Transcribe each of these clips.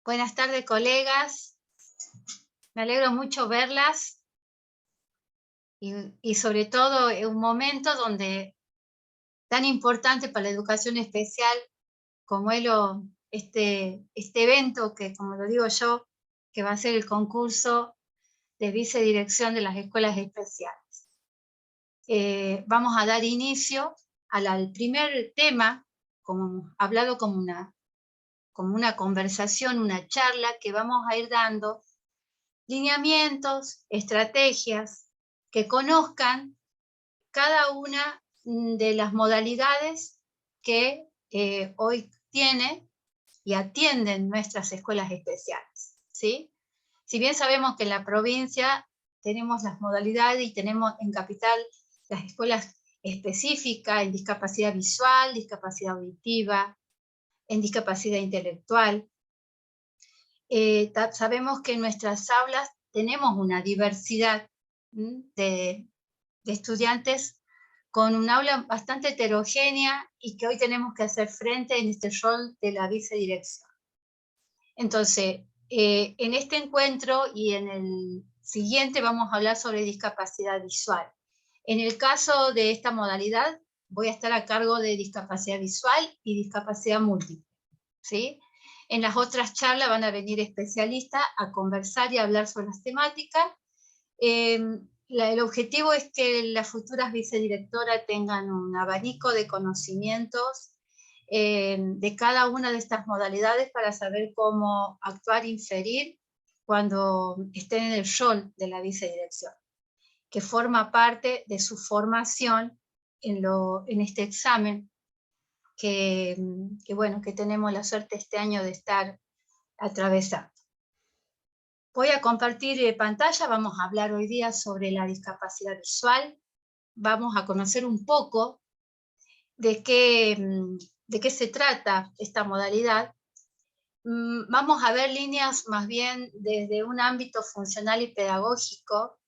Buenas tardes, colegas. Me alegro mucho verlas y sobre todo en un momento donde tan importante para la educación especial como es este evento que, como lo digo yo, que va a ser el concurso de vicedirección de las escuelas especiales. Vamos a dar inicio al primer tema, como hablado como una conversación, una charla que vamos a ir dando lineamientos, estrategias, que conozcan cada una de las modalidades que hoy tiene y atienden nuestras escuelas especiales, ¿sí? Si bien sabemos que en la provincia tenemos las modalidades y tenemos en Capital las escuelas específicas en discapacidad visual, discapacidad auditiva, en discapacidad intelectual, sabemos que en nuestras aulas tenemos una diversidad de estudiantes con un aula bastante heterogénea y que hoy tenemos que hacer frente en este rol de la vicedirección. Entonces, en este encuentro y en el siguiente vamos a hablar sobre discapacidad visual. En el caso de esta modalidad, voy a estar a cargo de discapacidad visual y discapacidad múltiple, ¿sí? En las otras charlas van a venir especialistas a conversar y a hablar sobre las temáticas. El objetivo es que las futuras vicedirectoras tengan un abanico de conocimientos de cada una de estas modalidades para saber cómo actuar e inferir cuando estén en el rol de la vicedirección, que forma parte de su formación en este examen que tenemos la suerte este año de estar atravesando. Voy a compartir pantalla, vamos a hablar hoy día sobre la discapacidad visual, vamos a conocer un poco de qué se trata esta modalidad. Vamos a ver líneas más bien desde un ámbito funcional y pedagógico,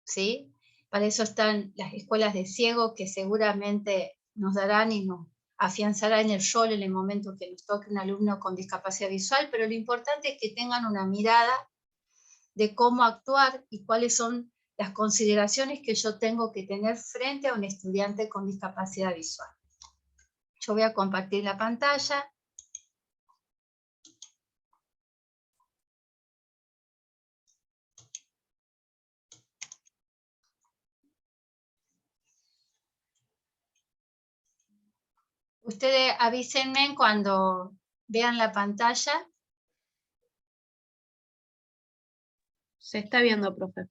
¿sí? Para eso están las escuelas de ciego que seguramente nos darán y nos afianzará en el rol en el momento que nos toque un alumno con discapacidad visual, pero lo importante es que tengan una mirada de cómo actuar y cuáles son las consideraciones que yo tengo que tener frente a un estudiante con discapacidad visual. Yo voy a compartir la pantalla. Ustedes avísenme cuando vean la pantalla. Se está viendo, profe.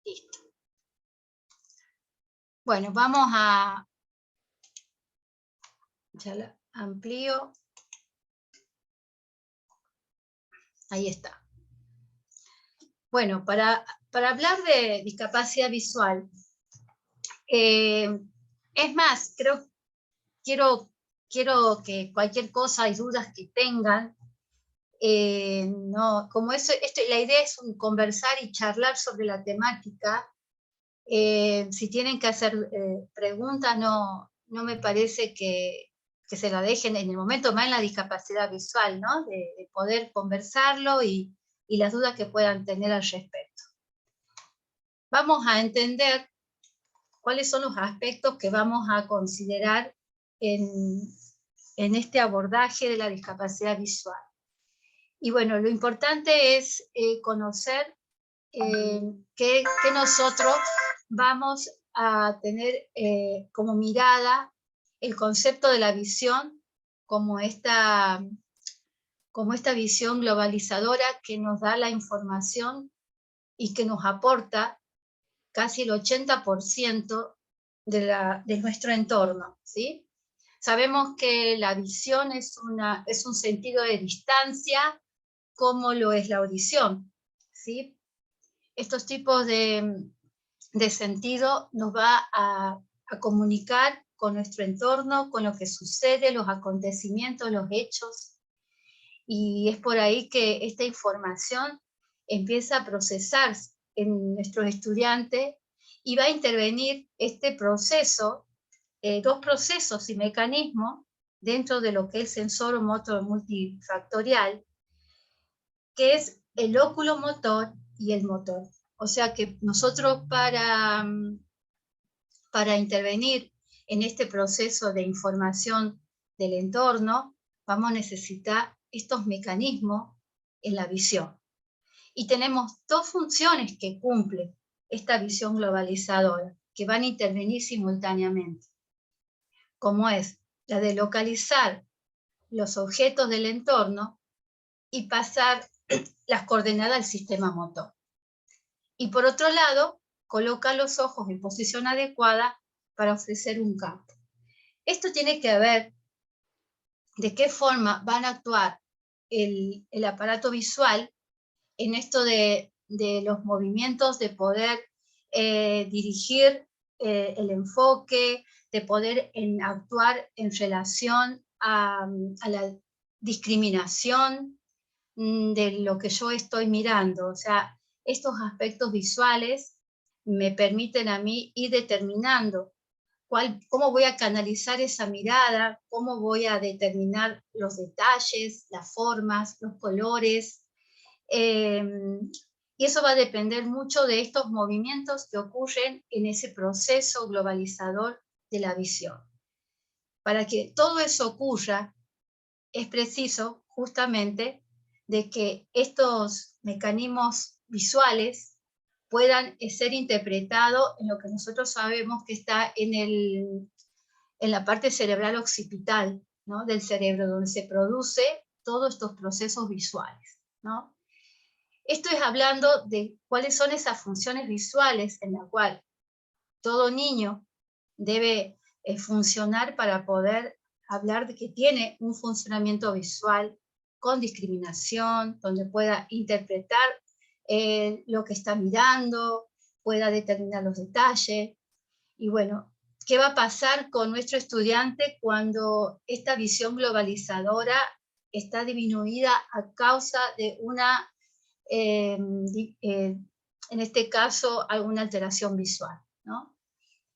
Listo. Bueno, vamos a... Ya la amplío. Ahí está. Bueno, para hablar de discapacidad visual, es más, quiero que cualquier cosa y dudas que tengan, no, como la idea es conversar y charlar sobre la temática. Si tienen que hacer preguntas, no me parece que se la dejen en el momento, más en la discapacidad visual, ¿no? De poder conversarlo y las dudas que puedan tener al respecto. Vamos a entender cuáles son los aspectos que vamos a considerar en este abordaje de la discapacidad visual. Y bueno, lo importante es conocer que nosotros vamos a tener como mirada el concepto de la visión como esta visión globalizadora que nos da la información y que nos aporta casi el 80% de nuestro entorno, ¿sí? Sabemos que la visión es un sentido de distancia, como lo es la audición, ¿sí? Estos tipos de sentido nos va a comunicar con nuestro entorno, con lo que sucede, los acontecimientos, los hechos, y es por ahí que esta información empieza a procesarse en nuestros estudiantes y va a intervenir este proceso, dos procesos y mecanismos dentro de lo que es sensor motor multifactorial, que es el oculomotor y el motor. O sea que nosotros para intervenir en este proceso de información del entorno, vamos a necesitar estos mecanismos en la visión. Y tenemos dos funciones que cumple esta visión globalizadora, que van a intervenir simultáneamente, como es la de localizar los objetos del entorno y pasar las coordenadas al sistema motor. Y por otro lado, coloca los ojos en posición adecuada para ofrecer un campo. Esto tiene que ver de qué forma van a actuar el aparato visual en esto de los movimientos, de poder dirigir el enfoque, de poder actuar en relación a la discriminación de lo que yo estoy mirando. O sea, estos aspectos visuales me permiten a mí ir determinando cómo voy a canalizar esa mirada, cómo voy a determinar los detalles, las formas, los colores. Y eso va a depender mucho de estos movimientos que ocurren en ese proceso globalizador de la visión. Para que todo eso ocurra, es preciso justamente de que estos mecanismos visuales puedan ser interpretados en lo que nosotros sabemos que está en la parte cerebral occipital, ¿no?, del cerebro, donde se produce todos estos procesos visuales, ¿no? Esto es hablando de cuáles son esas funciones visuales en las cuales todo niño debe funcionar para poder hablar de que tiene un funcionamiento visual con discriminación, donde pueda interpretar lo que está mirando, pueda determinar los detalles. Y bueno, ¿qué va a pasar con nuestro estudiante cuando esta visión globalizadora está disminuida a causa de una, en este caso, alguna alteración visual, ¿no?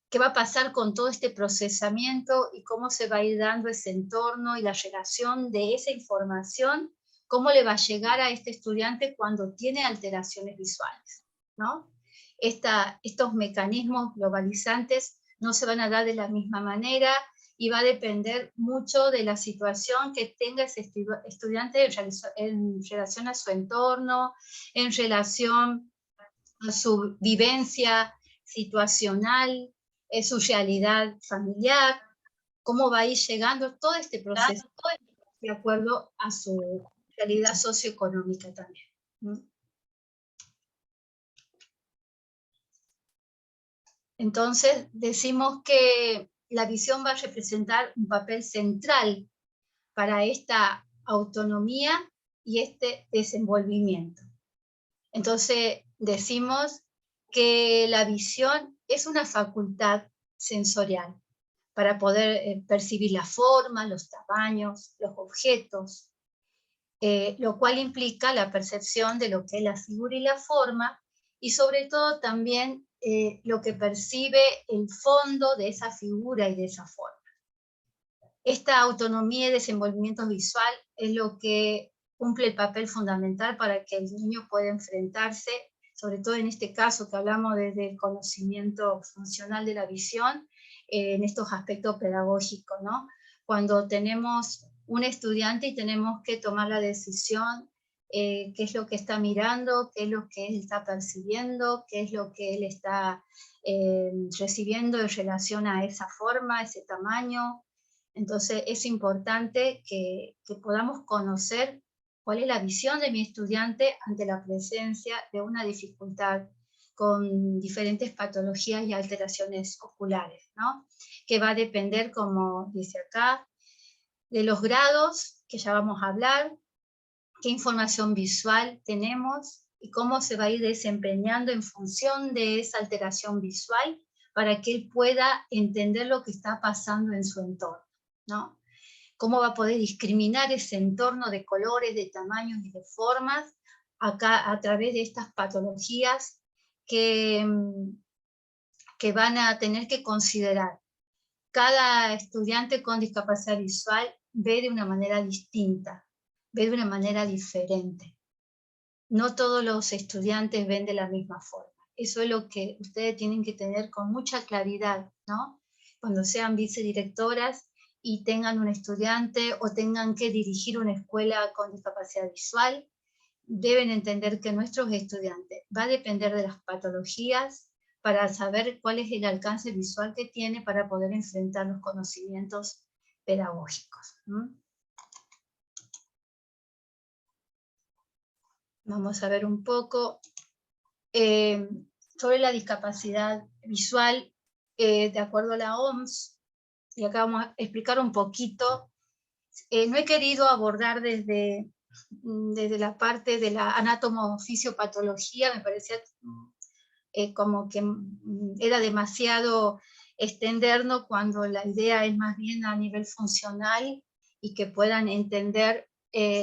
¿Qué va a pasar con todo este procesamiento y cómo se va a ir dando ese entorno y la relación de esa información? ¿Cómo le va a llegar a este estudiante cuando tiene alteraciones visuales, ¿no? Estos mecanismos globalizantes no se van a dar de la misma manera y va a depender mucho de la situación que tenga ese estudiante en relación a su entorno, en relación a su vivencia situacional, su realidad familiar, cómo va a ir llegando todo este proceso de acuerdo a su realidad socioeconómica también. Entonces, decimos que la visión va a representar un papel central para esta autonomía y este desenvolvimiento. Entonces, decimos que la visión es una facultad sensorial para poder percibir la forma, los tamaños, los objetos, lo cual implica la percepción de lo que es la figura y la forma, y sobre todo también lo que percibe el fondo de esa figura y de esa forma. Esta autonomía y desenvolvimiento visual es lo que cumple el papel fundamental para que el niño pueda enfrentarse, sobre todo en este caso que hablamos desde el conocimiento funcional de la visión, en estos aspectos pedagógicos, ¿no? Cuando tenemos un estudiante y tenemos que tomar la decisión, qué es lo que está mirando, qué es lo que él está percibiendo, qué es lo que él está recibiendo en relación a esa forma, ese tamaño. Entonces es importante que podamos conocer cuál es la visión de mi estudiante ante la presencia de una dificultad con diferentes patologías y alteraciones oculares, ¿no? Que va a depender, como dice acá, de los grados, que ya vamos a hablar, qué información visual tenemos y cómo se va a ir desempeñando en función de esa alteración visual para que él pueda entender lo que está pasando en su entorno, ¿no? Cómo va a poder discriminar ese entorno de colores, de tamaños y de formas acá a través de estas patologías que van a tener que considerar. Cada estudiante con discapacidad visual ve de una manera distinta, ve de una manera diferente. no todos los estudiantes ven de la misma forma. Eso es lo que ustedes tienen que tener con mucha claridad, ¿no? Cuando sean vicedirectoras y tengan un estudiante o tengan que dirigir una escuela con discapacidad visual, deben entender que nuestros estudiantes va a depender de las patologías para saber cuál es el alcance visual que tiene para poder enfrentar los conocimientos pedagógicos. Vamos a ver un poco sobre la discapacidad visual, de acuerdo a la OMS, y acá vamos a explicar un poquito. No he querido abordar desde la parte de la anatomofisiopatología, me parecía como que era demasiado extendernos cuando la idea es más bien a nivel funcional y que puedan entender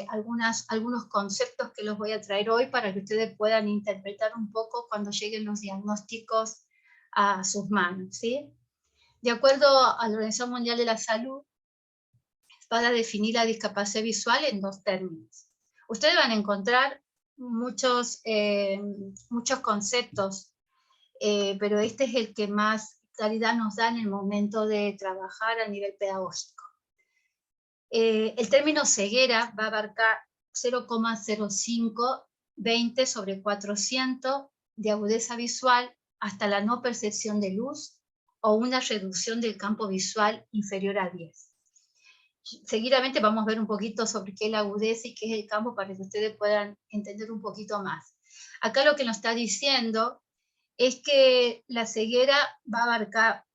algunos conceptos que los voy a traer hoy para que ustedes puedan interpretar un poco cuando lleguen los diagnósticos a sus manos, ¿sí? De acuerdo a la Organización Mundial de la Salud, para definir la discapacidad visual en 2 términos. Ustedes van a encontrar muchos conceptos, pero este es el que más claridad nos da en el momento de trabajar a nivel pedagógico. El término ceguera va a abarcar 0,0520/400 de agudeza visual hasta la no percepción de luz o una reducción del campo visual inferior a 10. Seguidamente vamos a ver un poquito sobre qué es la agudeza y qué es el campo para que ustedes puedan entender un poquito más. Acá lo que nos está diciendo es que la ceguera va a abarcar,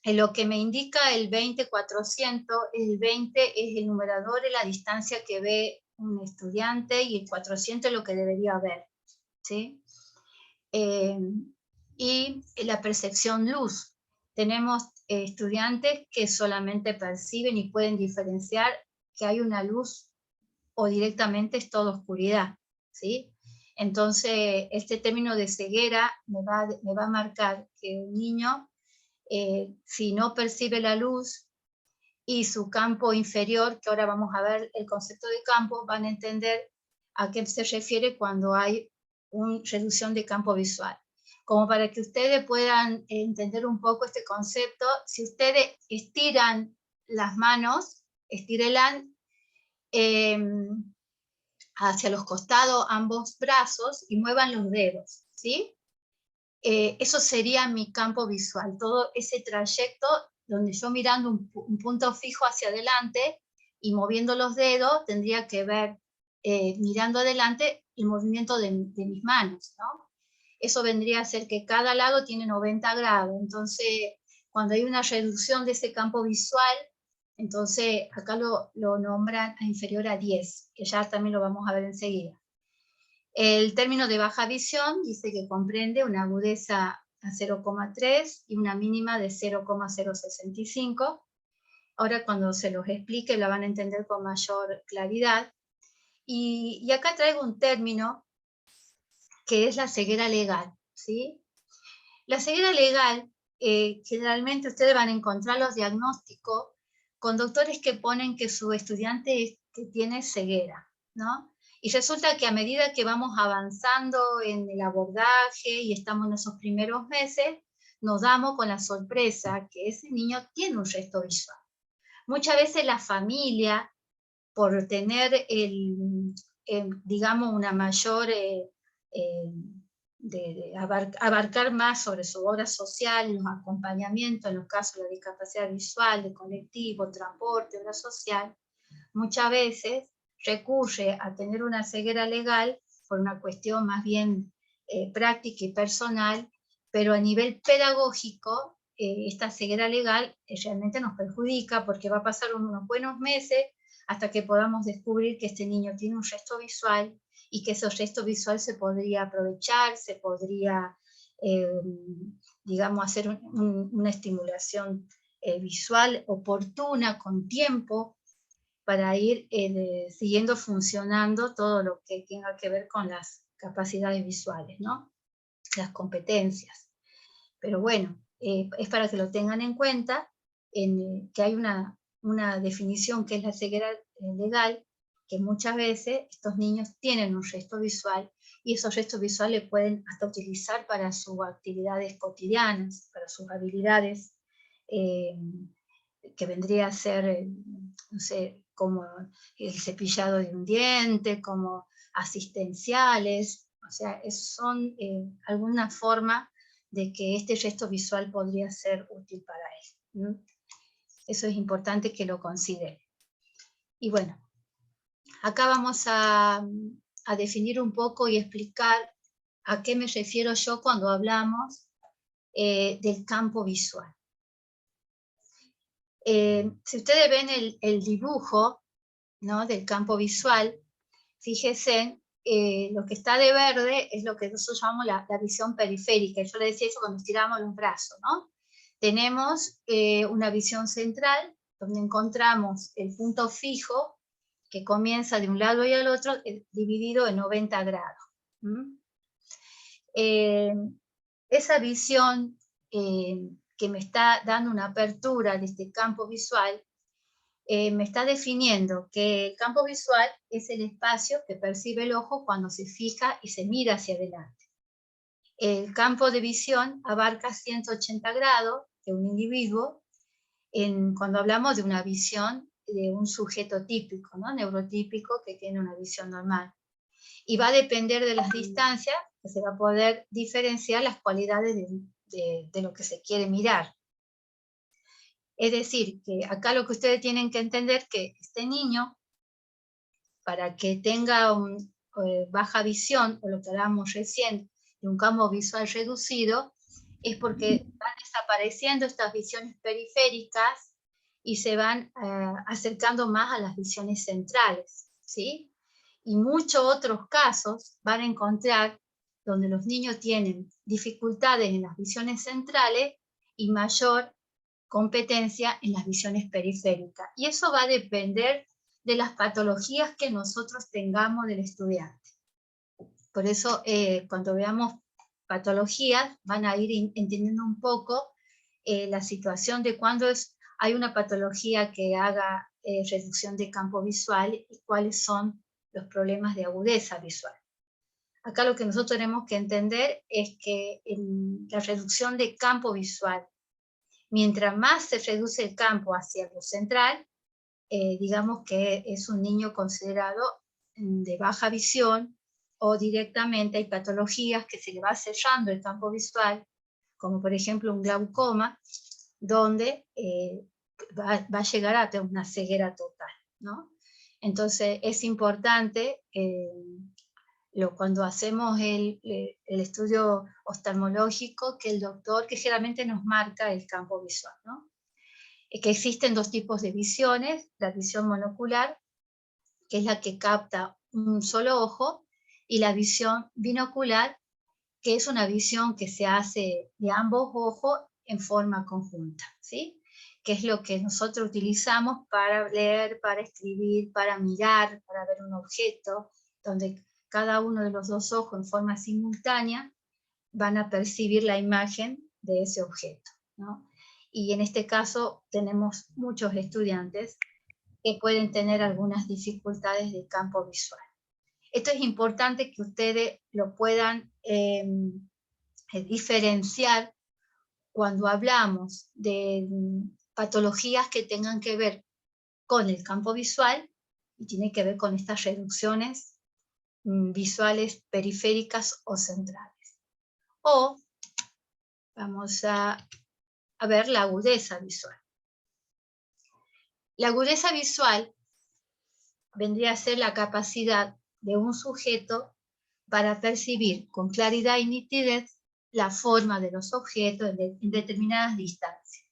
en lo que me indica el 20/400, el 20 es el numerador, es la distancia que ve un estudiante, y el 400 es lo que debería ver, ¿sí? Y la percepción luz. Tenemos estudiantes que solamente perciben y pueden diferenciar que hay una luz o directamente es toda oscuridad, ¿sí? Entonces, este término de ceguera me va a marcar que un niño, si no percibe la luz y su campo inferior, que ahora vamos a ver el concepto de campo, van a entender a qué se refiere cuando hay una reducción de campo visual. Como para que ustedes puedan entender un poco este concepto, si ustedes estiran las manos, estírenlas hacia los costados, ambos brazos, y muevan los dedos, ¿sí? Eso sería mi campo visual, todo ese trayecto donde yo mirando un punto fijo hacia adelante y moviendo los dedos, tendría que ver, mirando adelante, el movimiento de mis manos, ¿no? Eso vendría a ser que cada lado tiene 90 grados, entonces cuando hay una reducción de ese campo visual, entonces acá lo nombran a inferior a 10, que ya también lo vamos a ver enseguida. El término de baja visión dice que comprende una agudeza a 0,3 y una mínima de 0,065. Ahora cuando se los explique la van a entender con mayor claridad. Y acá traigo un término que es la ceguera legal, ¿sí? La ceguera legal, generalmente ustedes van a encontrar los diagnósticos con doctores que ponen que su estudiante tiene ceguera, ¿no? Y resulta que a medida que vamos avanzando en el abordaje y estamos en esos primeros meses, nos damos con la sorpresa que ese niño tiene un resto visual. Muchas veces la familia, por tener, digamos, una mayor, abarcar más sobre su obra social, los acompañamientos en los casos de la discapacidad visual, de colectivo, transporte, obra social, muchas veces recurre a tener una ceguera legal por una cuestión más bien práctica y personal, pero a nivel pedagógico, esta ceguera legal realmente nos perjudica porque va a pasar unos buenos meses hasta que podamos descubrir que este niño tiene un resto visual y que ese resto visual se podría aprovechar, se podría, digamos, hacer una estimulación visual oportuna, con tiempo, para ir siguiendo funcionando todo lo que tenga que ver con las capacidades visuales, ¿no? Las competencias. Pero bueno, es para que lo tengan en cuenta, que hay una definición que es la ceguera legal, que muchas veces estos niños tienen un resto visual y esos restos visuales pueden hasta utilizar para sus actividades cotidianas, para sus habilidades, que vendría a ser, no sé, como el cepillado de un diente, como asistenciales, o sea, son alguna forma de que este gesto visual podría ser útil para él. Eso es importante que lo considere. Y bueno, acá vamos a definir un poco y explicar a qué me refiero yo cuando hablamos del campo visual. Si ustedes ven el dibujo, ¿no?, del campo visual, fíjense, lo que está de verde es lo que nosotros llamamos la visión periférica. Yo le decía eso cuando estiramos los brazos, ¿no? Tenemos una visión central, donde encontramos el punto fijo, que comienza de un lado y al otro, dividido en 90 grados. Esa visión que me está dando una apertura de este campo visual, me está definiendo que el campo visual es el espacio que percibe el ojo cuando se fija y se mira hacia adelante. El campo de visión abarca 180 grados de un individuo cuando hablamos de una visión de un sujeto típico, ¿no?, neurotípico, que tiene una visión normal. Y va a depender de las distancias que se va a poder diferenciar las cualidades de lo que se quiere mirar. Es decir, que acá lo que ustedes tienen que entender que este niño, para que tenga baja visión, o lo que hablábamos recién, de un campo visual reducido, es porque van desapareciendo estas visiones periféricas y se van acercando más a las visiones centrales, ¿sí? Y muchos otros casos van a encontrar donde los niños tienen dificultades en las visiones centrales y mayor competencia en las visiones periféricas. Y eso va a depender de las patologías que nosotros tengamos del estudiante. Por eso, cuando veamos patologías, van a ir entendiendo un poco la situación de cuando hay una patología que haga reducción de campo visual y cuáles son los problemas de agudeza visual. Acá lo que nosotros tenemos que entender es que la reducción de campo visual, mientras más se reduce el campo hacia lo central, digamos que es un niño considerado de baja visión, o directamente hay patologías que se le va cerrando el campo visual, como por ejemplo un glaucoma, donde va a llegar a tener una ceguera total, ¿no? Entonces es importante, cuando hacemos el estudio oftalmológico, que el doctor, que generalmente nos marca el campo visual, ¿no? Que existen dos tipos de visiones: la visión monocular, que es la que capta un solo ojo, y la visión binocular, que es una visión que se hace de ambos ojos en forma conjunta, ¿sí? Que es lo que nosotros utilizamos para leer, para escribir, para mirar, para ver un objeto, donde cada uno de los dos ojos en forma simultánea van a percibir la imagen de ese objeto, ¿no? Y en este caso tenemos muchos estudiantes que pueden tener algunas dificultades de campo visual. Esto es importante que ustedes lo puedan diferenciar cuando hablamos de patologías que tengan que ver con el campo visual y tiene que ver con estas reducciones visuales periféricas o centrales. O vamos a ver la agudeza visual. La agudeza visual vendría a ser la capacidad de un sujeto para percibir con claridad y nitidez la forma de los objetos en determinadas distancias.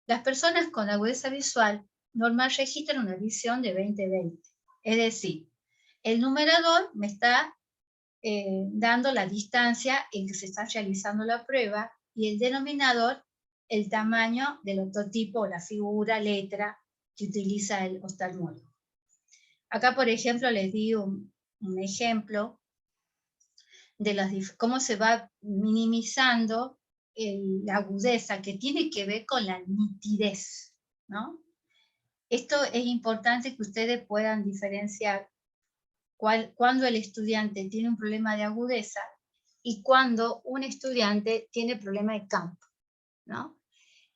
Las personas con agudeza visual normal registran una visión de 20-20, es decir, el numerador me está dando la distancia en que se está realizando la prueba, y el denominador el tamaño del ortotipo o la figura, letra que utiliza el oftalmólogo. Acá, por ejemplo, les di un ejemplo de cómo se va minimizando la agudeza, que tiene que ver con la nitidez, ¿no? Esto es importante que ustedes puedan diferenciar cuando el estudiante tiene un problema de agudeza y cuando un estudiante tiene problema de campo, ¿no?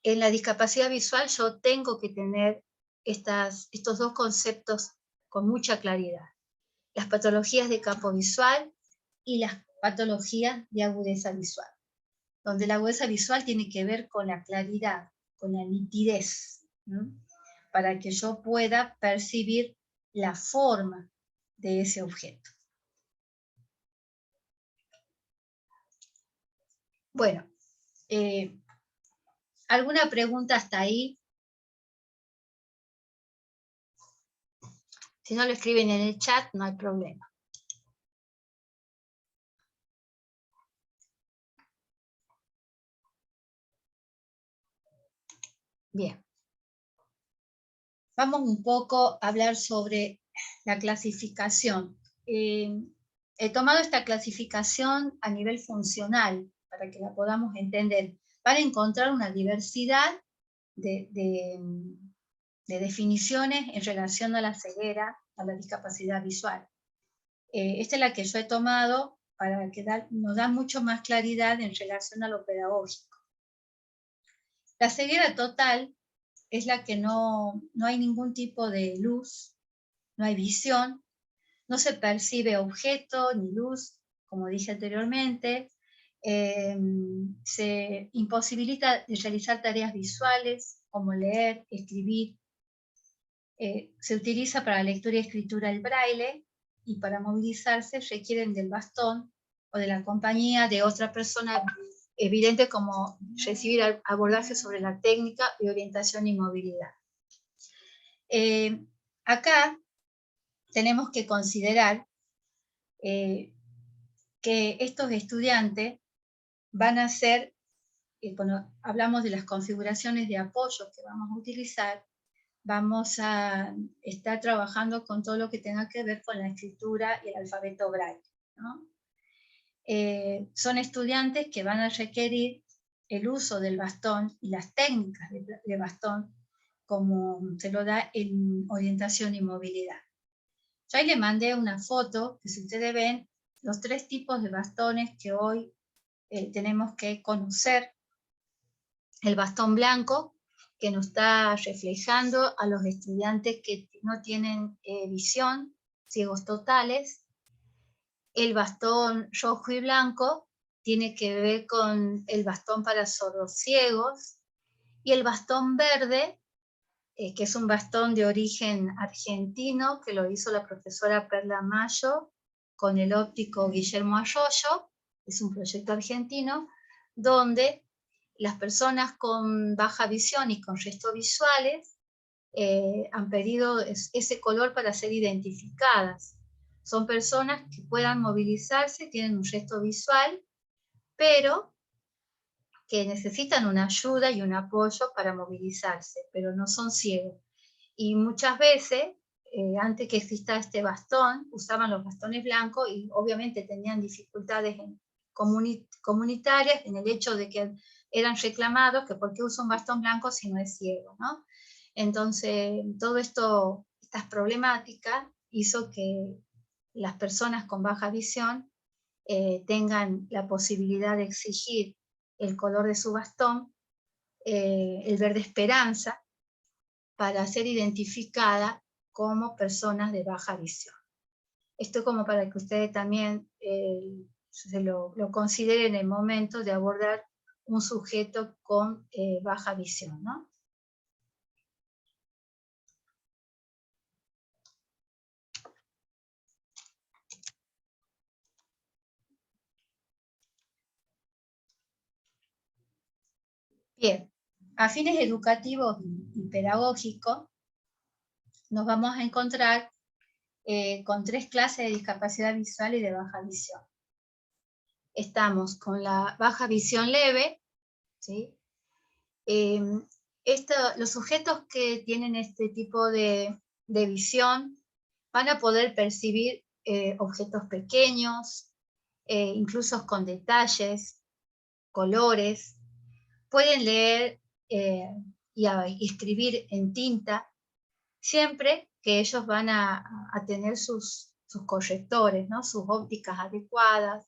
En la discapacidad visual yo tengo que tener estos dos conceptos con mucha claridad. Las patologías de campo visual y las patologías de agudeza visual, donde la agudeza visual tiene que ver con la claridad, con la nitidez, ¿no? Para que yo pueda percibir la forma de ese objeto. Bueno, ¿alguna pregunta hasta ahí? Si no lo escriben en el chat, no hay problema. Bien. Vamos un poco a hablar sobre la clasificación. He tomado esta clasificación a nivel funcional para que la podamos entender, para encontrar una diversidad de definiciones en relación a la ceguera, a la discapacidad visual. Esta es la que yo he tomado para que nos da mucho más claridad en relación a lo pedagógico. La ceguera total es la que no hay ningún tipo de luz, no hay visión, no se percibe objeto ni luz, como dije anteriormente, se imposibilita de realizar tareas visuales como leer, escribir, se utiliza para lectura y escritura el braille y para movilizarse requieren del bastón o de la compañía de otra persona evidente como recibir abordaje sobre la técnica de orientación y movilidad. Acá tenemos que considerar que estos estudiantes van a ser, cuando hablamos de las configuraciones de apoyo que vamos a utilizar, vamos a estar trabajando con todo lo que tenga que ver con la escritura y el alfabeto braille, ¿no? Son estudiantes que van a requerir el uso del bastón y las técnicas de bastón como se lo da en orientación y movilidad. Yo ahí le mandé una foto, que si ustedes ven, los 3 tipos de bastones que hoy tenemos que conocer. El bastón blanco, que nos está reflejando a los estudiantes que no tienen visión, ciegos totales. El bastón rojo y blanco tiene que ver con el bastón para sordos ciegos. Y el bastón verde, que es un bastón de origen argentino, que lo hizo la profesora Perla Mayo con el óptico Guillermo Arroyo, es un proyecto argentino, donde las personas con baja visión y con restos visuales han pedido ese color para ser identificadas. Son personas que puedan movilizarse, tienen un resto visual, pero que necesitan una ayuda y un apoyo para movilizarse, pero no son ciegos. Y muchas veces, antes que exista este bastón, usaban los bastones blancos y obviamente tenían dificultades comunitarias en el hecho de que eran reclamados que por qué usa un bastón blanco si no es ciego, ¿no? Entonces, todo esto, estas problemáticas hizo que las personas con baja visión tengan la posibilidad de exigir el color de su bastón, el verde esperanza, para ser identificada como personas de baja visión. Esto como para que ustedes también se lo consideren en el momento de abordar un sujeto con baja visión, ¿no? Bien, a fines educativos y pedagógicos nos vamos a encontrar con 3 clases de discapacidad visual y de baja visión. Estamos con la baja visión leve, ¿sí? Los sujetos que tienen este tipo de visión van a poder percibir objetos pequeños, incluso con detalles, colores, pueden leer y escribir en tinta, siempre que ellos van a tener sus correctores, ¿no? Sus ópticas adecuadas,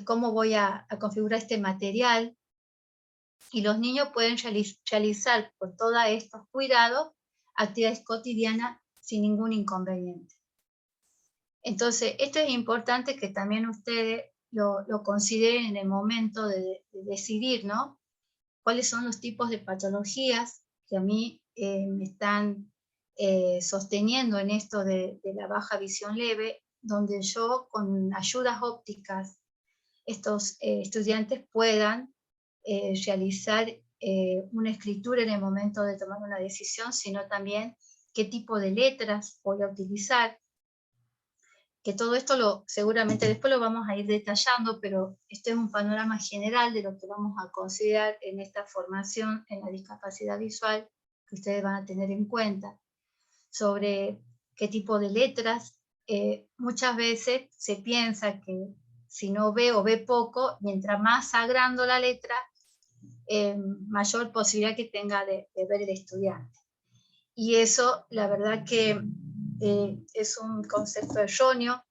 cómo voy a configurar este material, y los niños pueden realizar con todos estos cuidados actividades cotidianas sin ningún inconveniente. Entonces, esto es importante que también ustedes lo consideren en el momento de decidir, ¿no? Cuáles son los tipos de patologías que a mí me están sosteniendo en esto de la baja visión leve, donde yo con ayudas ópticas estos estudiantes puedan realizar una escritura en el momento de tomar una decisión, sino también qué tipo de letras voy a utilizar, que todo esto seguramente después lo vamos a ir detallando, pero este es un panorama general de lo que vamos a considerar en esta formación en la discapacidad visual, que ustedes van a tener en cuenta, sobre qué tipo de letras. Muchas veces se piensa que si no ve o ve poco, mientras más agrando la letra, mayor posibilidad que tenga de ver el estudiante. Y eso, la verdad que es un concepto erróneo,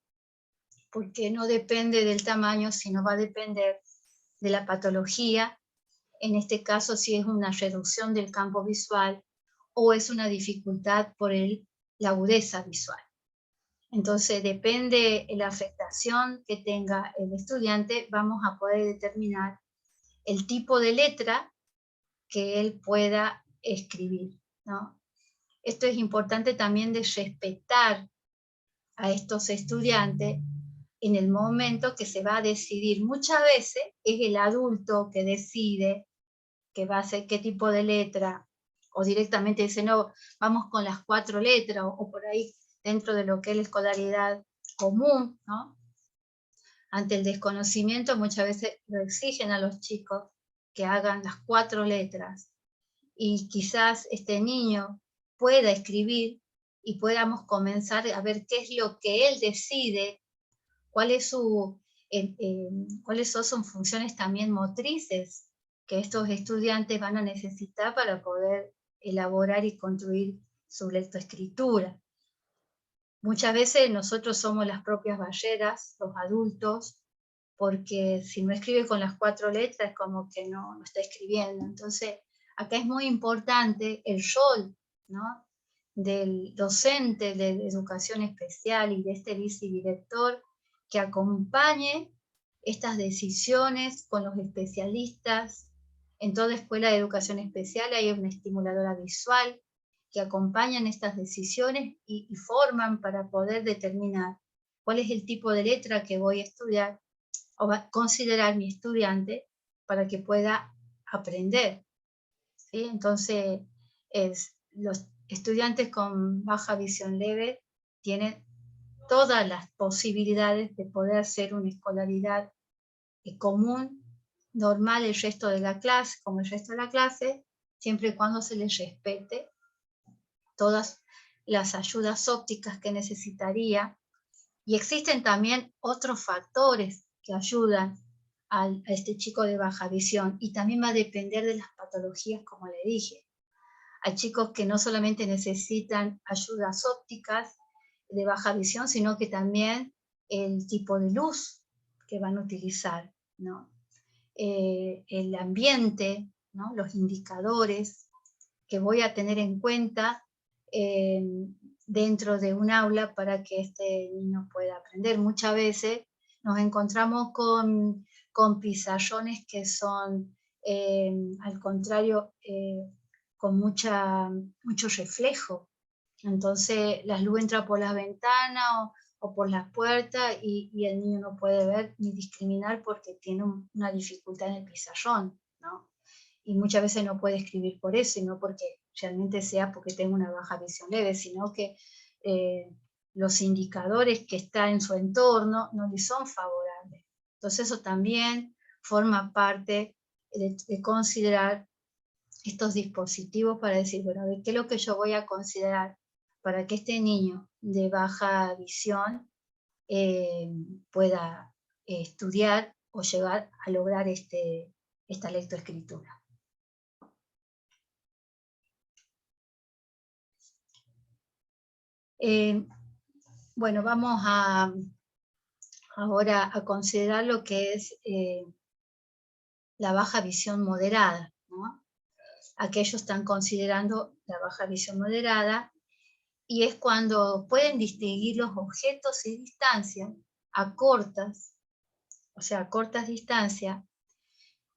porque no depende del tamaño, sino va a depender de la patología, en este caso si es una reducción del campo visual o es una dificultad por la agudeza visual. Entonces, depende de la afectación que tenga el estudiante, vamos a poder determinar el tipo de letra que él pueda escribir, ¿no? Esto es importante también de respetar a estos estudiantes en el momento que se va a decidir. Muchas veces es el adulto que decide que va a hacer qué tipo de letra, o directamente dice, no, vamos con las 4 letras, o por ahí dentro de lo que es la escolaridad común, ¿no? Ante el desconocimiento muchas veces lo exigen a los chicos que hagan las 4 letras, y quizás este niño pueda escribir y podamos comenzar a ver qué es lo que él decide, cuáles son sus funciones también motrices que estos estudiantes van a necesitar para poder elaborar y construir su lectoescritura. Muchas veces nosotros somos las propias barreras, los adultos, porque si no escribe con las 4 letras es como que no está escribiendo. Entonces, acá es muy importante el rol, ¿no?, del docente de educación especial y de este vicedirector, que acompañe estas decisiones con los especialistas. En toda escuela de educación especial hay una estimuladora visual que acompañan estas decisiones y forman para poder determinar cuál es el tipo de letra que voy a estudiar o va a considerar mi estudiante para que pueda aprender, ¿sí? Entonces, los estudiantes con baja visión leve tienen todas las posibilidades de poder hacer una escolaridad común, normal, el resto de la clase, como el resto de la clase, siempre y cuando se les respete todas las ayudas ópticas que necesitaría. Y existen también otros factores que ayudan a este chico de baja visión, y también va a depender de las patologías, como le dije. Hay chicos que no solamente necesitan ayudas ópticas de baja visión, sino que también el tipo de luz que van a utilizar, ¿no? El ambiente, ¿no?, los indicadores que voy a tener en cuenta dentro de un aula para que este niño pueda aprender. Muchas veces nos encontramos con pizarrones que son, al contrario, con mucho reflejo. Entonces la luz entra por las ventanas o por las puertas y el niño no puede ver ni discriminar porque tiene una dificultad en el pizarrón, ¿no? Y muchas veces no puede escribir por eso, y no porque realmente sea porque tenga una baja visión leve, sino que los indicadores que están en su entorno no le son favorables. Entonces eso también forma parte de considerar estos dispositivos para decir, bueno, ¿qué es lo que yo voy a considerar para que este niño de baja visión pueda estudiar o llegar a lograr esta lectoescritura? Bueno, vamos ahora a considerar lo que es la baja visión moderada, ¿no? Aquellos están considerando la baja visión moderada, y es cuando pueden distinguir los objetos y distancias a cortas, o sea, a cortas distancias,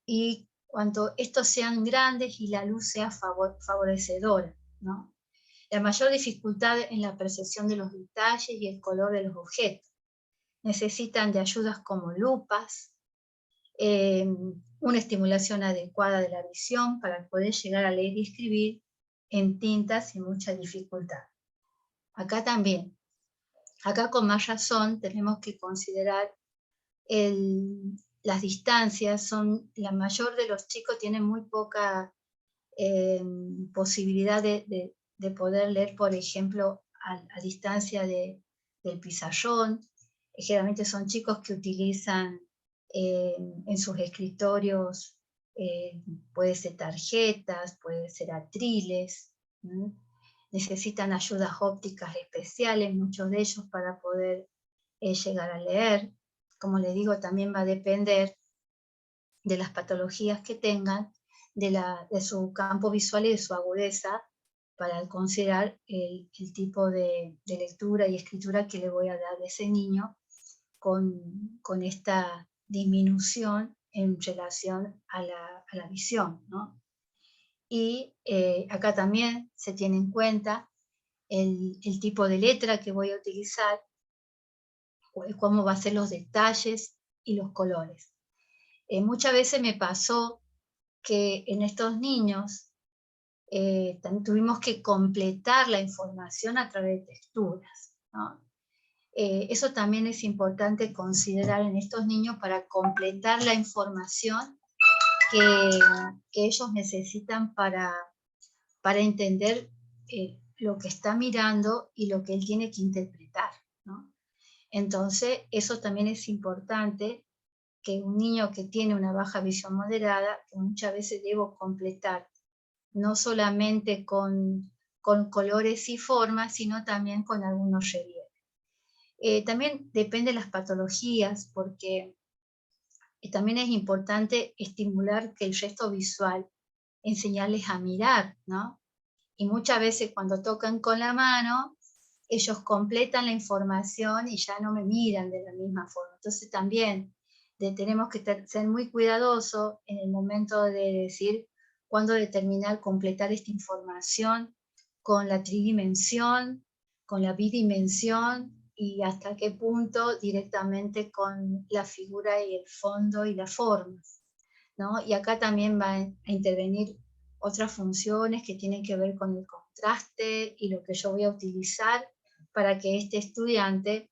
y cuando estos sean grandes y la luz sea favorecedora, ¿no? La mayor dificultad en la percepción de los detalles y el color de los objetos. Necesitan de ayudas como lupas, una estimulación adecuada de la visión para poder llegar a leer y escribir en tintas sin mucha dificultad. Acá también, acá con más razón tenemos que considerar las distancias. La mayor de los chicos tienen muy poca posibilidad de poder leer, por ejemplo, a distancia del pizarrón. Generalmente son chicos que utilizan en sus escritorios, puede ser tarjetas, puede ser atriles, necesitan ayudas ópticas especiales, muchos de ellos, para poder llegar a leer. Como les digo, también va a depender de las patologías que tengan, de su campo visual y de su agudeza, para considerar el tipo de lectura y escritura que le voy a dar a ese niño con esta disminución en relación a la visión, ¿no? Y acá también se tiene en cuenta el tipo de letra que voy a utilizar, cómo va a ser los detalles y los colores. Muchas veces me pasó que en estos niños tuvimos que completar la información a través de texturas, ¿no? Eso también es importante considerar en estos niños para completar la información que ellos necesitan para entender lo que está mirando y lo que él tiene que interpretar, ¿no? Entonces, eso también es importante, que un niño que tiene una baja visión moderada, que muchas veces debo completar, no solamente con colores y formas, sino también con algunos relieves. También depende de las patologías, porque también es importante estimular que el gesto visual, enseñarles a mirar, ¿no? Y muchas veces cuando tocan con la mano, ellos completan la información y ya no me miran de la misma forma. Entonces también tenemos que ser muy cuidadosos en el momento de decir cuándo determinar completar esta información con la tridimensión, con la bidimensión, y hasta qué punto directamente con la figura y el fondo y las formas, ¿no? Y acá también va a intervenir otras funciones que tienen que ver con el contraste y lo que yo voy a utilizar para que este estudiante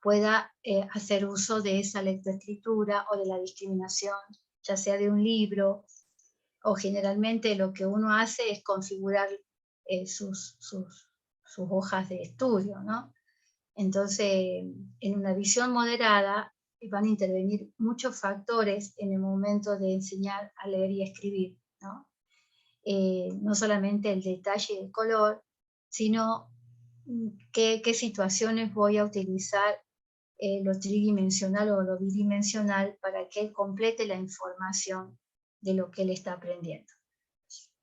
pueda hacer uso de esa lectoescritura o de la discriminación, ya sea de un libro, o generalmente lo que uno hace es configurar sus hojas de estudio, ¿no? Entonces, en una visión moderada van a intervenir muchos factores en el momento de enseñar a leer y escribir, ¿no? No solamente el detalle y el color, sino qué situaciones voy a utilizar lo tridimensional o lo bidimensional para que él complete la información de lo que él está aprendiendo.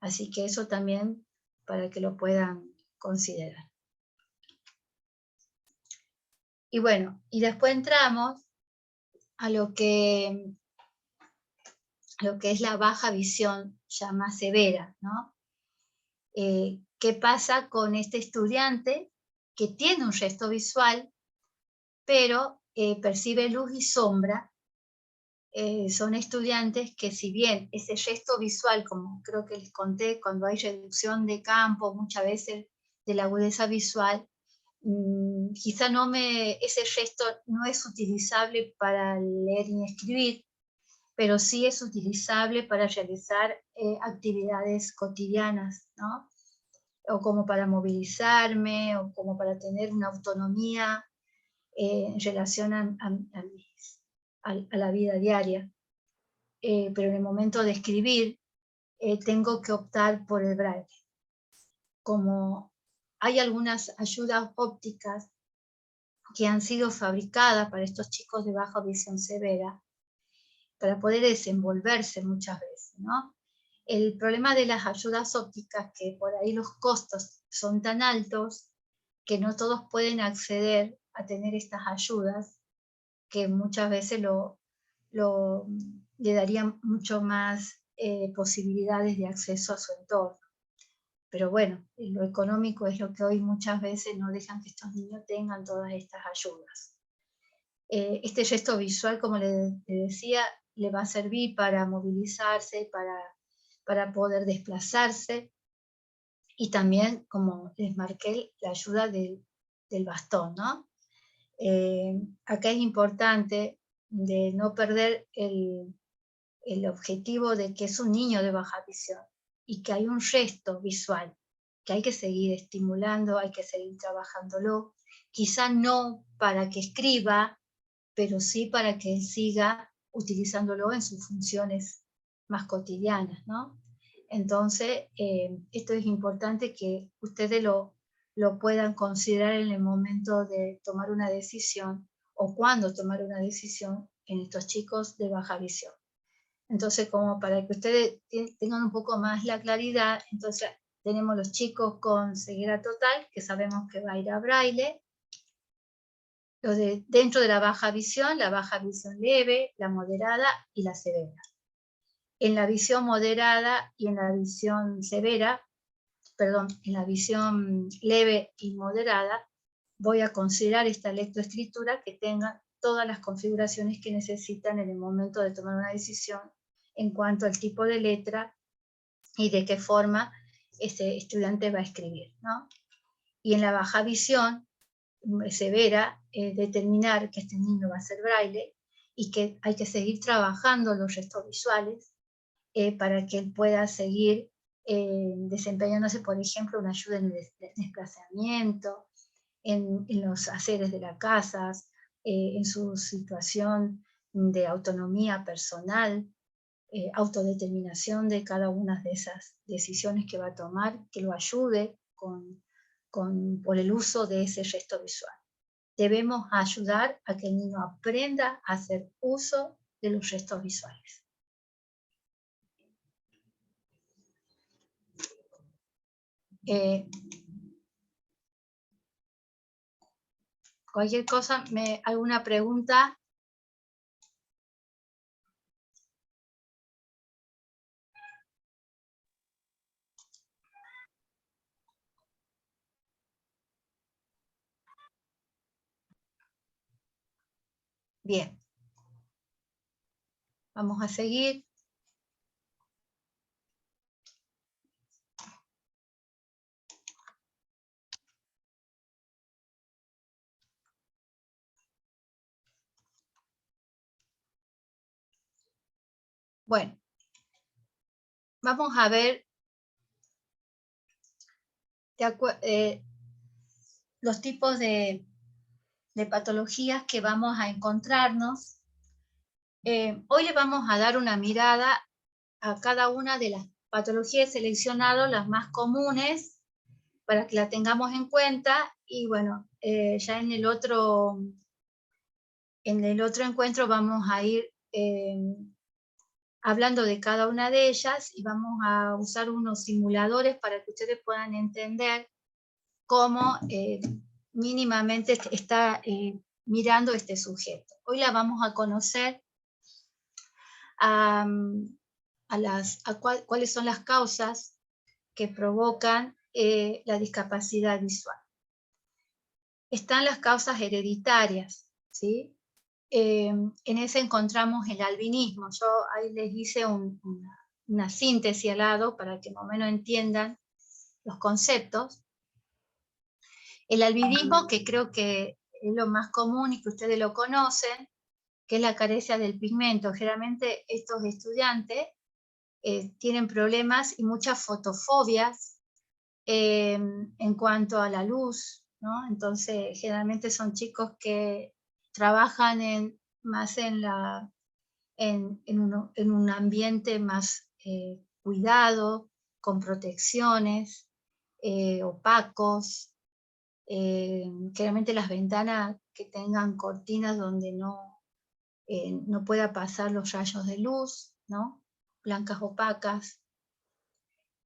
Así que eso también para que lo puedan considerar. Y bueno, y después entramos a lo que es la baja visión ya más severa, ¿no? ¿Qué pasa con este estudiante que tiene un gesto visual, pero percibe luz y sombra? Son estudiantes que, si bien ese gesto visual, como creo que les conté, cuando hay reducción de campo, muchas veces de la agudeza visual, quizá ese gesto no es utilizable para leer y escribir, pero sí es utilizable para realizar actividades cotidianas, ¿no? O como para movilizarme, o como para tener una autonomía en relación a la vida diaria. Pero en el momento de escribir tengo que optar por el braille como hay algunas ayudas ópticas que han sido fabricadas para estos chicos de baja visión severa, para poder desenvolverse muchas veces, ¿no? El problema de las ayudas ópticas, que por ahí los costos son tan altos que no todos pueden acceder a tener estas ayudas, que muchas veces le darían mucho más posibilidades de acceso a su entorno. Pero bueno, lo económico es lo que hoy muchas veces no dejan que estos niños tengan todas estas ayudas. Este gesto visual, como le decía, le va a servir para movilizarse, para poder desplazarse, y también, como les marqué, la ayuda del bastón, ¿no? Acá es importante de no perder el objetivo de que es un niño de baja visión y que hay un gesto visual que hay que seguir estimulando, hay que seguir trabajándolo, quizá no para que escriba, pero sí para que siga utilizándolo en sus funciones más cotidianas, ¿no? Entonces, esto es importante que ustedes lo puedan considerar en el momento de tomar una decisión o cuando tomar una decisión en estos chicos de baja visión. Entonces, como para que ustedes tengan un poco más la claridad, entonces tenemos los chicos con ceguera total, que sabemos que va a ir a braille, dentro de la baja visión leve, la moderada y la severa. En la visión moderada y en la visión severa, perdón, en la visión leve y moderada, voy a considerar esta lectoescritura que tenga todas las configuraciones que necesitan en el momento de tomar una decisión en cuanto al tipo de letra y de qué forma este estudiante va a escribir, ¿no? Y en la baja visión severa, determinar que este niño va a ser braille y que hay que seguir trabajando los gestos visuales para que él pueda seguir desempeñándose, por ejemplo, una ayuda en el desplazamiento, en los haceres de la casa, en su situación de autonomía personal, autodeterminación de cada una de esas decisiones que va a tomar, que lo ayude por el uso de ese gesto visual. Debemos ayudar a que el niño aprenda a hacer uso de los gestos visuales. Cualquier cosa, ¿alguna pregunta? Bien. Vamos a seguir. Bueno, vamos a ver los tipos de patologías que vamos a encontrarnos. Hoy le vamos a dar una mirada a cada una de las patologías seleccionadas, las más comunes, para que la tengamos en cuenta. Y bueno, ya en el otro encuentro vamos a ir hablando de cada una de ellas y vamos a usar unos simuladores para que ustedes puedan entender cómo mínimamente está mirando este sujeto. Hoy la vamos a conocer cuáles son las causas que provocan la discapacidad visual. Están las causas hereditarias, ¿sí? En ese encontramos el albinismo. Yo ahí les hice una síntesis al lado para que más o menos entiendan los conceptos. El albinismo, que creo que es lo más común y que ustedes lo conocen, que es la carencia del pigmento. Generalmente estos estudiantes tienen problemas y muchas fotofobias en cuanto a la luz, ¿no? Entonces generalmente son chicos que trabajan más en un ambiente más cuidado, con protecciones, opacos, generalmente las ventanas que tengan cortinas donde no pueda pasar los rayos de luz, ¿no? Blancas opacas.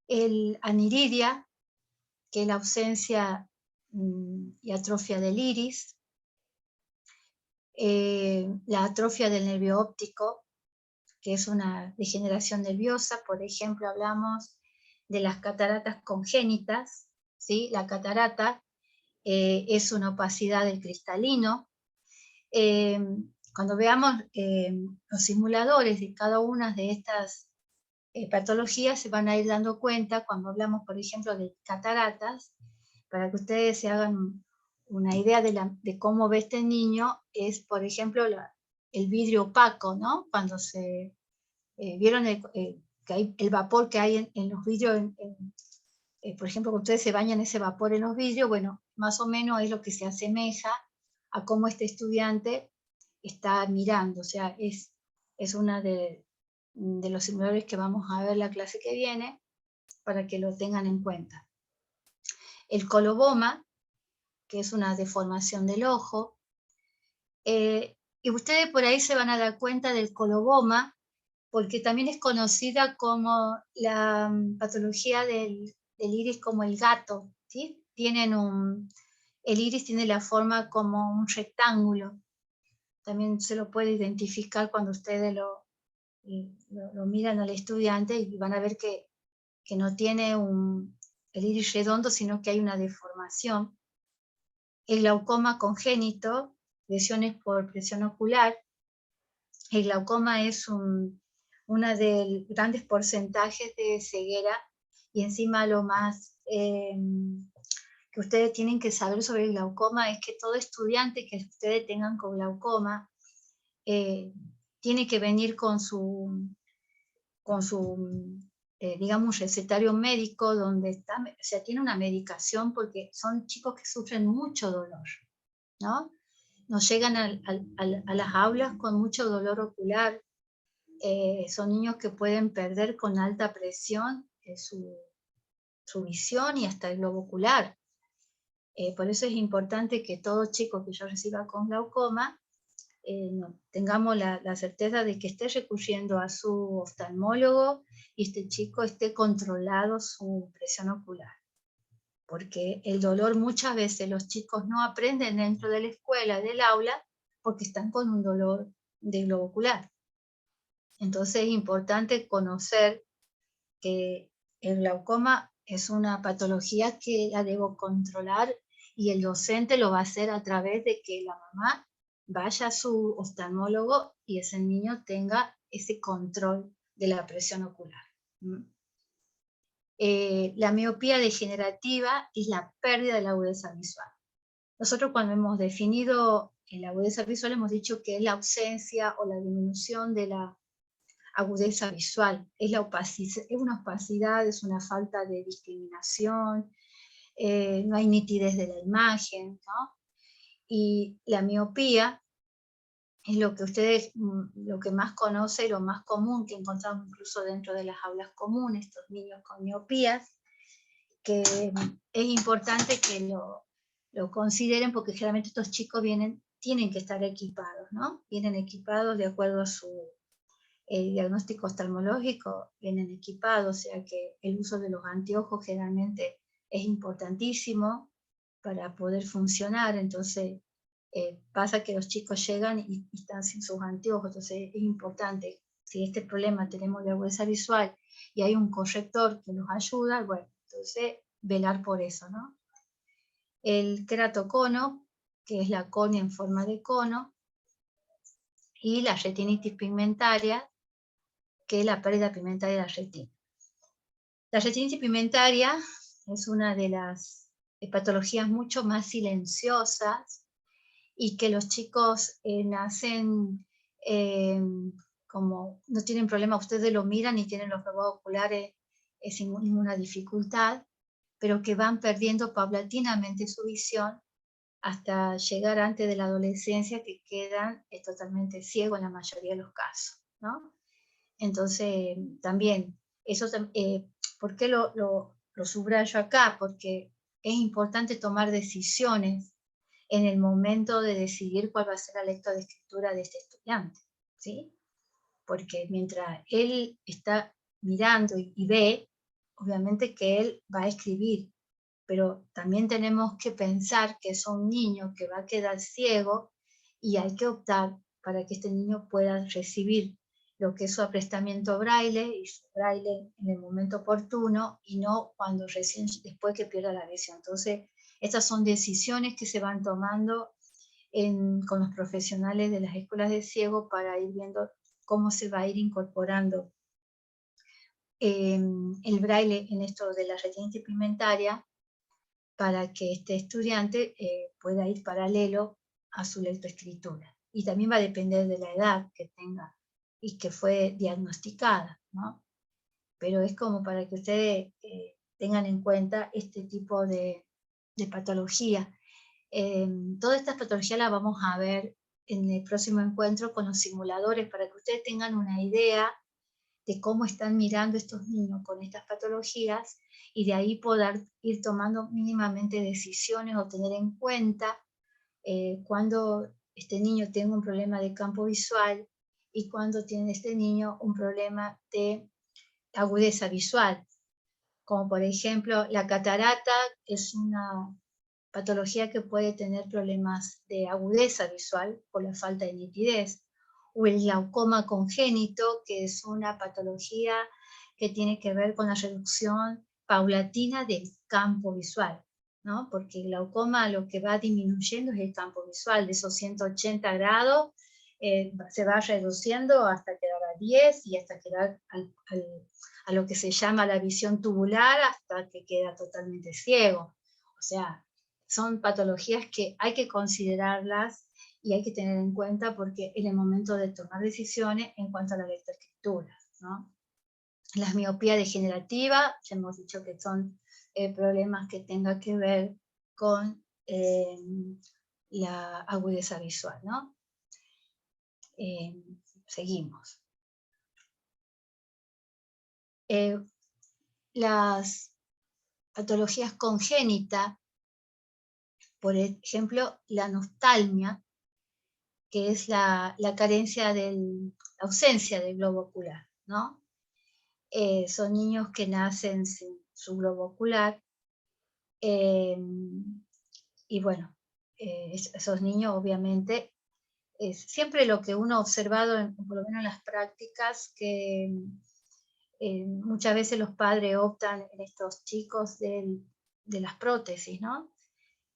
El aniridia, que es la ausencia y atrofia del iris. La atrofia del nervio óptico, que es una degeneración nerviosa. Por ejemplo, hablamos de las cataratas congénitas, ¿sí? La catarata es una opacidad del cristalino. Cuando veamos los simuladores de cada una de estas patologías, se van a ir dando cuenta cuando hablamos, por ejemplo, de cataratas, para que ustedes se hagan una idea de cómo ve este niño, es, por ejemplo, el vidrio opaco, ¿no? Cuando se vieron que hay el vapor que hay en los vidrios, por ejemplo, cuando ustedes se bañan ese vapor en los vidrios, bueno, más o menos es lo que se asemeja a cómo este estudiante está mirando. O sea, es una de los simuladores que vamos a ver la clase que viene, para que lo tengan en cuenta. El coloboma, que es una deformación del ojo, y ustedes por ahí se van a dar cuenta del coloboma, porque también es conocida como la patología del iris como el gato, ¿sí? El iris tiene la forma como un rectángulo. También se lo puede identificar cuando ustedes lo miran al estudiante, y van a ver que no tiene el iris redondo, sino que hay una deformación. El glaucoma congénito, lesiones por presión ocular. El glaucoma es uno de los grandes porcentajes de ceguera, y encima lo más que ustedes tienen que saber sobre el glaucoma es que todo estudiante que ustedes tengan con glaucoma tiene que venir con su digamos, recetario médico donde está, o sea, tiene una medicación, porque son chicos que sufren mucho dolor, ¿no? Nos llegan a las aulas con mucho dolor ocular. Son niños que pueden perder con alta presión su visión y hasta el globo ocular. Por eso es importante que todo chico que yo reciba con glaucoma tengamos la certeza de que esté recurriendo a su oftalmólogo y este chico esté controlado su presión ocular. Porque el dolor, muchas veces los chicos no aprenden dentro de la escuela, del aula, porque están con un dolor de globo ocular. Entonces es importante conocer que el glaucoma es una patología que la debo controlar, y el docente lo va a hacer a través de que la mamá vaya a su oftalmólogo y ese niño tenga ese control de la presión ocular. La miopía degenerativa es la pérdida de la agudeza visual. Nosotros, cuando hemos definido la agudeza visual, hemos dicho que es la ausencia o la disminución de la agudeza visual. Es una opacidad, es una falta de discriminación, no hay nitidez de la imagen, ¿no? Y la miopía es lo que ustedes, lo que más conocen, lo más común que encontramos incluso dentro de las aulas comunes, estos niños con miopías, que es importante que lo consideren, porque generalmente estos chicos tienen que estar equipados, ¿no? Vienen equipados de acuerdo a su diagnóstico oftalmológico, vienen equipados, o sea que el uso de los anteojos generalmente es importantísimo para poder funcionar. Entonces pasa que los chicos llegan y están sin sus anteojos, entonces es importante, si este problema tenemos de agudeza visual y hay un corrector que nos ayuda, bueno, entonces velar por eso, ¿no? El keratocono, que es la córnea en forma de cono, y la retinitis pigmentaria, que es la pérdida pigmentaria de la retina. La retinitis pigmentaria es una de las patologías mucho más silenciosas, y que los chicos nacen como no tienen problema, ustedes lo miran y tienen los globos oculares sin ninguna dificultad, pero que van perdiendo paulatinamente su visión hasta llegar antes de la adolescencia, que quedan totalmente ciegos en la mayoría de los casos, ¿no? Entonces, también, eso, ¿por qué lo lo subrayo acá porque es importante tomar decisiones en el momento de decidir cuál va a ser la lectoescritura de este estudiante, ¿sí? Porque mientras él está mirando y ve, obviamente que él va a escribir, pero también tenemos que pensar que es un niño que va a quedar ciego y hay que optar para que este niño pueda recibir lo que es su aprestamiento braille y su braille en el momento oportuno y no cuando recién después que pierda la visión. Entonces, estas son decisiones que se van tomando con los profesionales de las escuelas de ciego para ir viendo cómo se va a ir incorporando el braille en esto de la retina pigmentaria para que este estudiante pueda ir paralelo a su lectoescritura. Y también va a depender de la edad que tenga y que fue diagnosticada, ¿no? Pero es como para que ustedes tengan en cuenta este tipo de patología. Todas estas patologías las vamos a ver en el próximo encuentro con los simuladores para que ustedes tengan una idea de cómo están mirando estos niños con estas patologías y de ahí poder ir tomando mínimamente decisiones o tener en cuenta cuando este niño tenga un problema de campo visual y cuando tiene este niño un problema de agudeza visual. Como por ejemplo la catarata es una patología que puede tener problemas de agudeza visual por la falta de nitidez, o el glaucoma congénito, que es una patología que tiene que ver con la reducción paulatina del campo visual, ¿no? Porque el glaucoma lo que va disminuyendo es el campo visual, de esos 180 grados se va reduciendo hasta quedar a 10 y hasta quedar a lo que se llama la visión tubular hasta que queda totalmente ciego. O sea, son patologías que hay que considerarlas y hay que tener en cuenta porque en el momento de tomar decisiones en cuanto a la lectoescritura, ¿no? Las miopías degenerativas, ya hemos dicho que son problemas que tengan que ver con la agudeza visual, ¿no? Seguimos. Las patologías congénitas, por ejemplo, la noftalmia, que es la carencia la ausencia del globo ocular, ¿no? Son niños que nacen sin su globo ocular, y bueno, esos niños obviamente, siempre lo que uno ha observado, por lo menos en las prácticas, que muchas veces los padres optan en estos chicos de las prótesis, ¿no?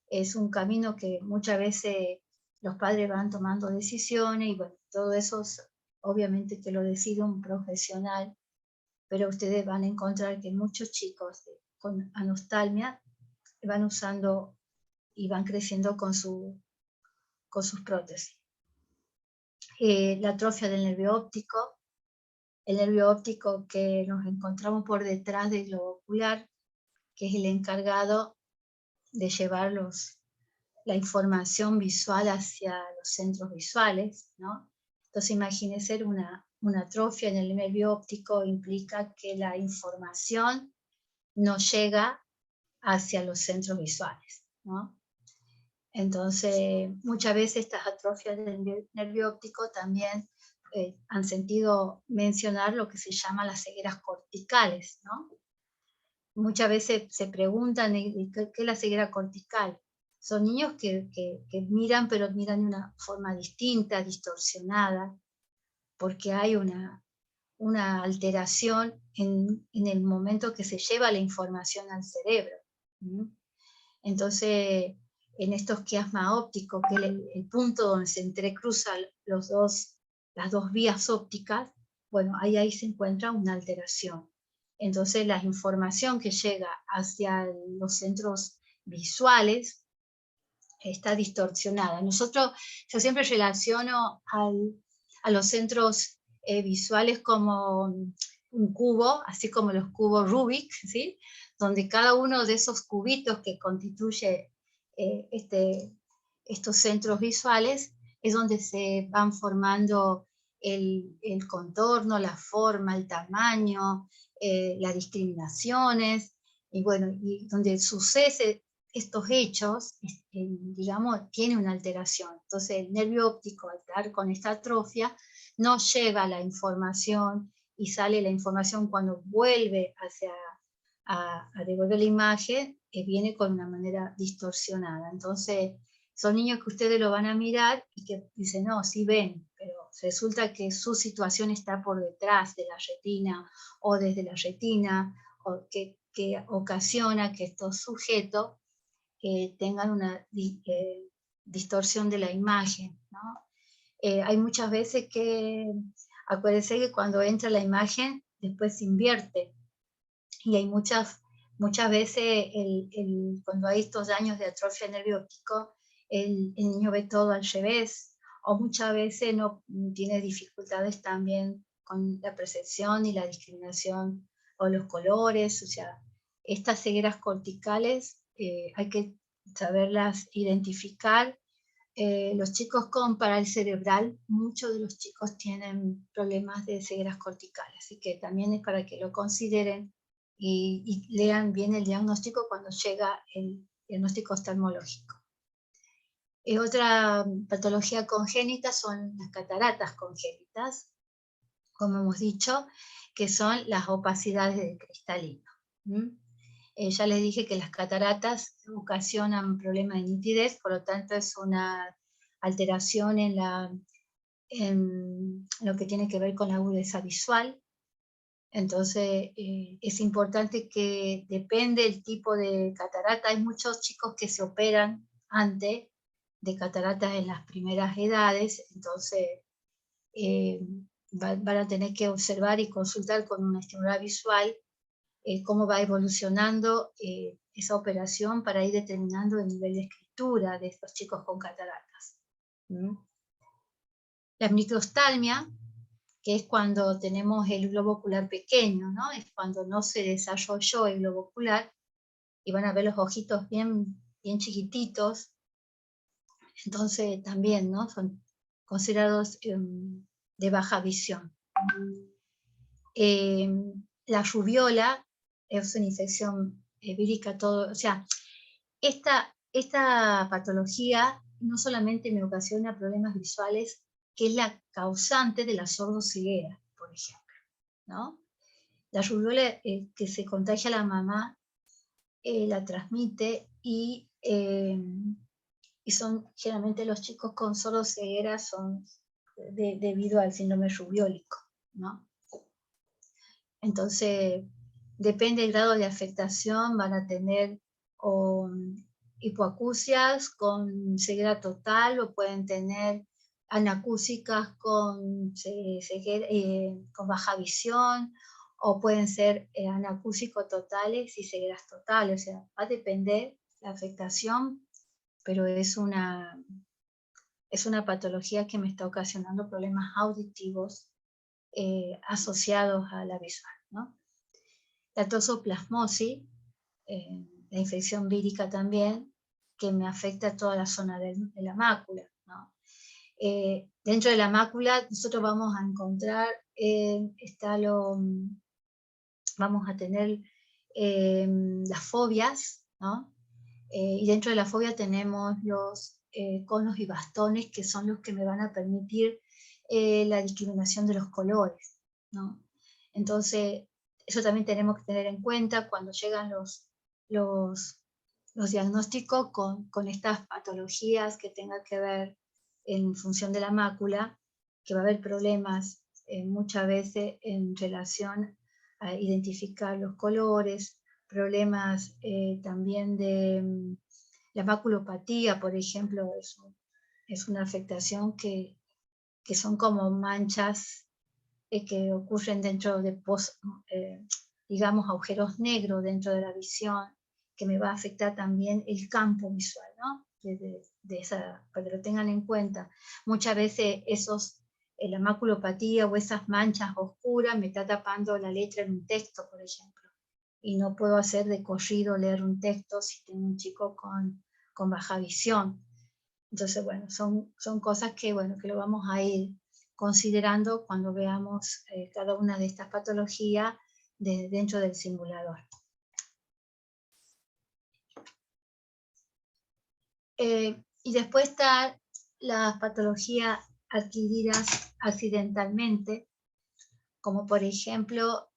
Es un camino que muchas veces los padres van tomando decisiones y bueno, todo eso obviamente que lo decide un profesional, pero ustedes van a encontrar que muchos chicos con anostalmia van usando y van creciendo con sus prótesis. La atrofia del nervio óptico, el nervio óptico que nos encontramos por detrás del globo ocular, que es el encargado de llevar la información visual hacia los centros visuales, ¿no? Entonces imagínense una atrofia en el nervio óptico implica que la información no llega hacia los centros visuales, ¿no? Entonces, muchas veces estas atrofias del nervio óptico también han sentido mencionar lo que se llama las cegueras corticales, ¿no? Muchas veces se preguntan ¿qué es la ceguera cortical? Son niños que miran, pero miran de una forma distinta, distorsionada, porque hay una alteración en el momento que se lleva la información al cerebro. Entonces, en estos quiasmas ópticos, que es el punto donde se entrecruzan las dos vías ópticas, bueno, ahí se encuentra una alteración. Entonces, la información que llega hacia los centros visuales está distorsionada. Yo siempre relaciono a los centros visuales como un cubo, así como los cubos Rubik, ¿sí? Donde cada uno de esos cubitos que constituye estos centros visuales es donde se van formando el contorno, la forma, el tamaño, las discriminaciones, Y bueno, y donde sucede estos hechos, digamos, tiene una alteración. Entonces el nervio óptico, al estar con esta atrofia, no lleva la información y sale la información cuando vuelve a devolver la imagen, viene con una manera distorsionada. Entonces, son niños que ustedes lo van a mirar y que dicen, no, sí ven, pero resulta que su situación está por detrás de la retina o desde la retina, o que ocasiona que estos sujetos tengan una distorsión de la imagen, ¿no? Hay muchas veces que, acuérdense que cuando entra la imagen, después se invierte, y hay muchas veces cuando hay estos daños de atrofia del nervio óptico, el niño ve todo al revés, o muchas veces no tiene dificultades también con la percepción y la discriminación o los colores. O sea, estas cegueras corticales hay que saberlas identificar. Los chicos con parálisis cerebral, muchos de los chicos tienen problemas de cegueras corticales, así que también es para que lo consideren y lean bien el diagnóstico cuando llega el diagnóstico oftalmológico. Otra patología congénita son las cataratas congénitas, como hemos dicho, que son las opacidades del cristalino. Ya les dije que las cataratas ocasionan problemas de nitidez, por lo tanto es una alteración en lo que tiene que ver con la agudeza visual. Entonces es importante que depende del tipo de catarata. Hay muchos chicos que se operan antes de cataratas en las primeras edades, entonces van a tener que observar y consultar con un estimulador visual cómo va evolucionando esa operación para ir determinando el nivel de escritura de estos chicos con cataratas. La microftalmia, que es cuando tenemos el globo ocular pequeño, ¿no? Es cuando no se desarrolló el globo ocular y van a ver los ojitos bien, bien chiquititos. Entonces también, ¿no? Son considerados de baja visión. La rubiola es una infección vírica, todo, o sea, esta patología no solamente me ocasiona problemas visuales, que es la causante de la sordoceguera, por ejemplo, ¿no? La rubiola que se contagia a la mamá, la transmite y son generalmente los chicos con sordoceguera son debido al síndrome rubiólico, ¿no? Entonces, depende del grado de afectación, van a tener hipoacusias con ceguera total, o pueden tener anacúsicas con baja visión, o pueden ser anacúsicos totales y cegueras totales. O sea, va a depender la afectación, pero es una patología que me está ocasionando problemas auditivos asociados a la visual, ¿no? La tosoplasmosis, la infección vírica también, que me afecta toda la zona de la mácula, ¿no? Dentro de la mácula nosotros vamos a encontrar, vamos a tener las fobias, ¿no? Y dentro de la fobia tenemos los conos y bastones, que son los que me van a permitir la discriminación de los colores, ¿no? Entonces, eso también tenemos que tener en cuenta cuando llegan los diagnósticos con estas patologías que tengan que ver en función de la mácula, que va a haber problemas muchas veces en relación a identificar los colores, problemas también de la maculopatía, por ejemplo, es una afectación que son como manchas que ocurren dentro de, digamos, agujeros negros dentro de la visión, que me va a afectar también el campo visual, ¿no? Para que lo tengan en cuenta. Muchas veces la maculopatía o esas manchas oscuras me está tapando la letra en un texto, por ejemplo, y no puedo hacer de corrido leer un texto si tengo un chico con baja visión. Entonces, bueno, son cosas que, bueno, que lo vamos a ir considerando cuando veamos cada una de estas patologías dentro del simulador. Y después está las patologías adquiridas accidentalmente, como por ejemplo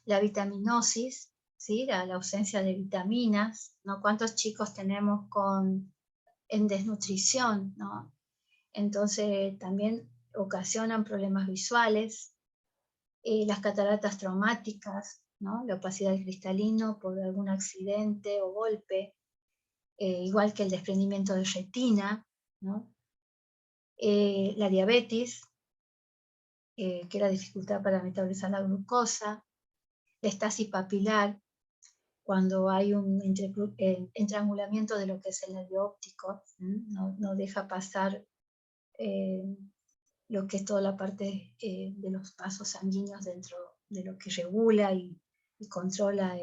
la vitaminosis, ¿sí? La ausencia de vitaminas, ¿no? ¿Cuántos chicos tenemos en desnutrición, ¿no? Entonces también ocasionan problemas visuales, las cataratas traumáticas, ¿no? La opacidad del cristalino por algún accidente o golpe, igual que el desprendimiento de retina, ¿no? La diabetes, que es la dificultad para metabolizar la glucosa, la estasis papilar, cuando hay un entrangulamiento de lo que es el nervio óptico, no deja pasar lo que es toda la parte de los vasos sanguíneos dentro de lo que regula y controla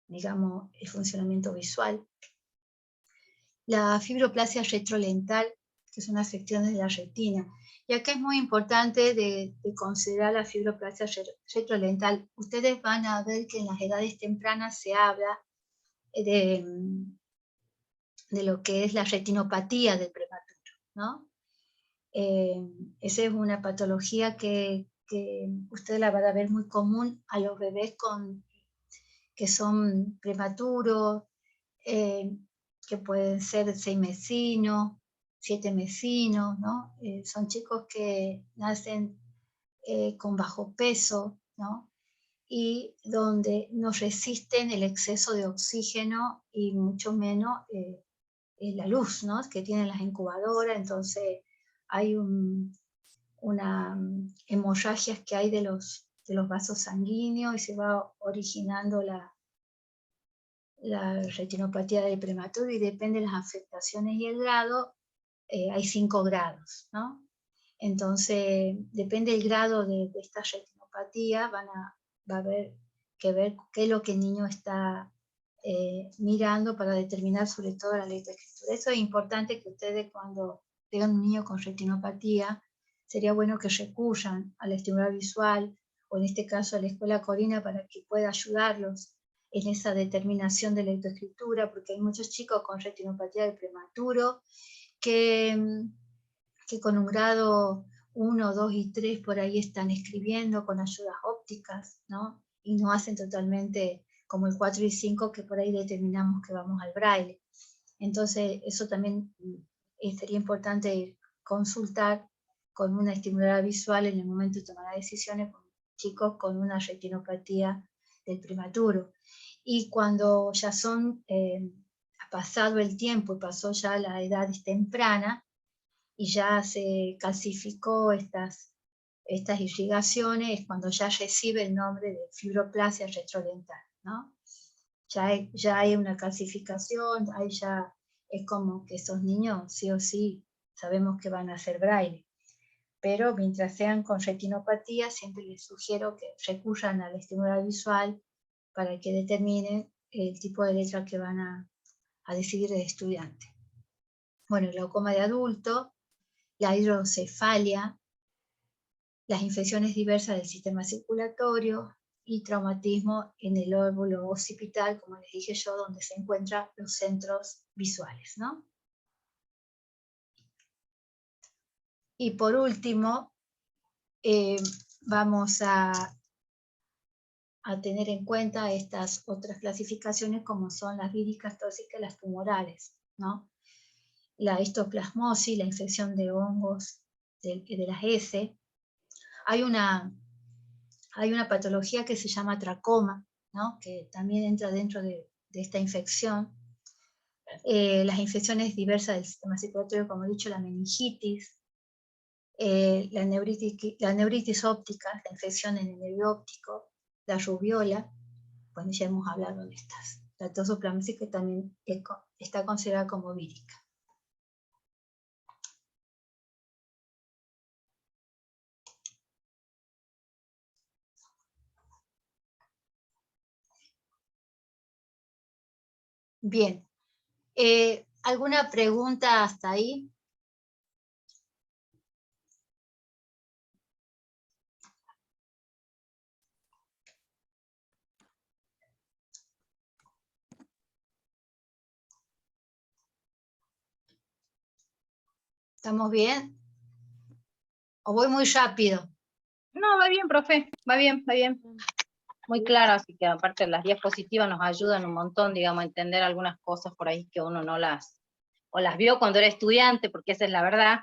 digamos, el funcionamiento visual. La fibroplasia retrolental, que son afecciones de la retina. Y acá es muy importante de considerar la fibroplasia retrolental. Ustedes van a ver que en las edades tempranas se habla de lo que es la retinopatía del prematuro, ¿no? Esa es una patología que usted la van a ver muy común a los bebés que son prematuros, que pueden ser 6 mesinos, 7 mesinos, ¿no? Son chicos que nacen con bajo peso, ¿no? Y donde no resisten el exceso de oxígeno y mucho menos la luz, ¿no? Que tienen las incubadoras, entonces hay una hemorragias que hay de los vasos sanguíneos y se va originando la retinopatía del prematuro, y depende de las afectaciones y el grado, hay 5 grados, ¿no? Entonces, depende del grado de esta retinopatía, va a haber que ver qué es lo que el niño está mirando para determinar sobre todo la lectoescritura. Eso es importante que ustedes cuando tengan un niño con retinopatía, sería bueno que recurran al estimulador visual o en este caso a la escuela Corina para que pueda ayudarlos en esa determinación de lectoescritura, porque hay muchos chicos con retinopatía del prematuro que con un grado 1, 2 y 3 por ahí están escribiendo con ayudas ópticas, ¿no? Y no hacen totalmente como el 4 y 5, que por ahí determinamos que vamos al braille. Entonces, eso también sería importante consultar con una estimuladora visual en el momento de tomar decisiones con chicos con una retinopatía del prematuro. Y cuando ya ha pasado el tiempo y pasó ya la edad temprana, y ya se calcificó estas irrigaciones, es cuando ya recibe el nombre de fibroplasia retrolental, ¿no? Ya hay una calcificación, ahí ya es como que esos niños sí o sí sabemos que van a hacer braille. Pero mientras sean con retinopatía, siempre les sugiero que recurran al estimulador visual para que determinen el tipo de letra que van a decidir el estudiante. Bueno, el glaucoma de adulto, la hidrocefalia, las infecciones diversas del sistema circulatorio y traumatismo en el óvulo occipital, como les dije yo, donde se encuentran los centros visuales, ¿no? Y por último, vamos a tener en cuenta estas otras clasificaciones como son las víricas, tóxicas y las tumorales, ¿no? La histoplasmosis, la infección de hongos de las heces. Hay una patología que se llama tracoma, ¿no? Que también entra dentro de esta infección. Las infecciones diversas del sistema circulatorio, como he dicho, la meningitis, la neuritis óptica, la infección en el nervio óptico, la rubiola, bueno, ya hemos hablado de estas. La toxoplasmosis, que también está considerada como vírica. Bien, ¿alguna pregunta hasta ahí? ¿Estamos bien? ¿O voy muy rápido? No, va bien, profe, va bien, va bien. Muy claro, así que aparte las diapositivas nos ayudan un montón, digamos, a entender algunas cosas por ahí que uno no las, o las vio cuando era estudiante, porque esa es la verdad,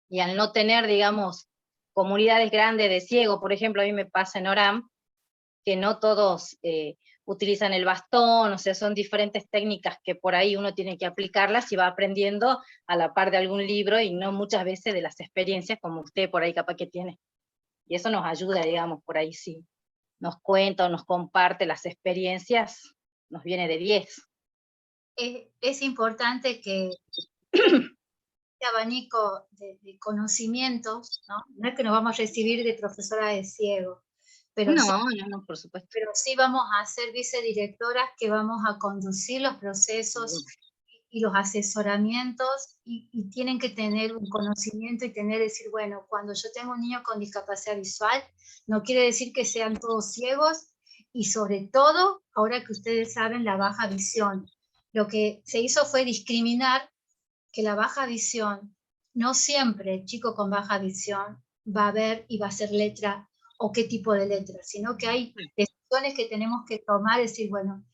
y al no tener, digamos, comunidades grandes de ciegos, por ejemplo, a mí me pasa en ORAM, que no todos utilizan el bastón, o sea, son diferentes técnicas que por ahí uno tiene que aplicarlas y va aprendiendo a la par de algún libro y no muchas veces de las experiencias como usted por ahí capaz que tiene. Y eso nos ayuda, digamos, por ahí sí. Nos cuenta o nos comparte las experiencias, nos viene de 10. Es importante que este abanico de conocimientos, ¿no? No es que nos vamos a recibir de profesora de ciego, pero sí, No, por supuesto. pero sí vamos a ser vicedirectoras que vamos a conducir los procesos y los asesoramientos y tienen que tener un conocimiento y decir, bueno, cuando yo tengo un niño con discapacidad visual, no quiere decir que sean todos ciegos y sobre todo, ahora que ustedes saben, la baja visión. Lo que se hizo fue discriminar que la baja visión, no siempre el chico con baja visión va a ver y va a hacer letra o qué tipo de letra, sino que hay decisiones que tenemos que tomar, decir, bueno,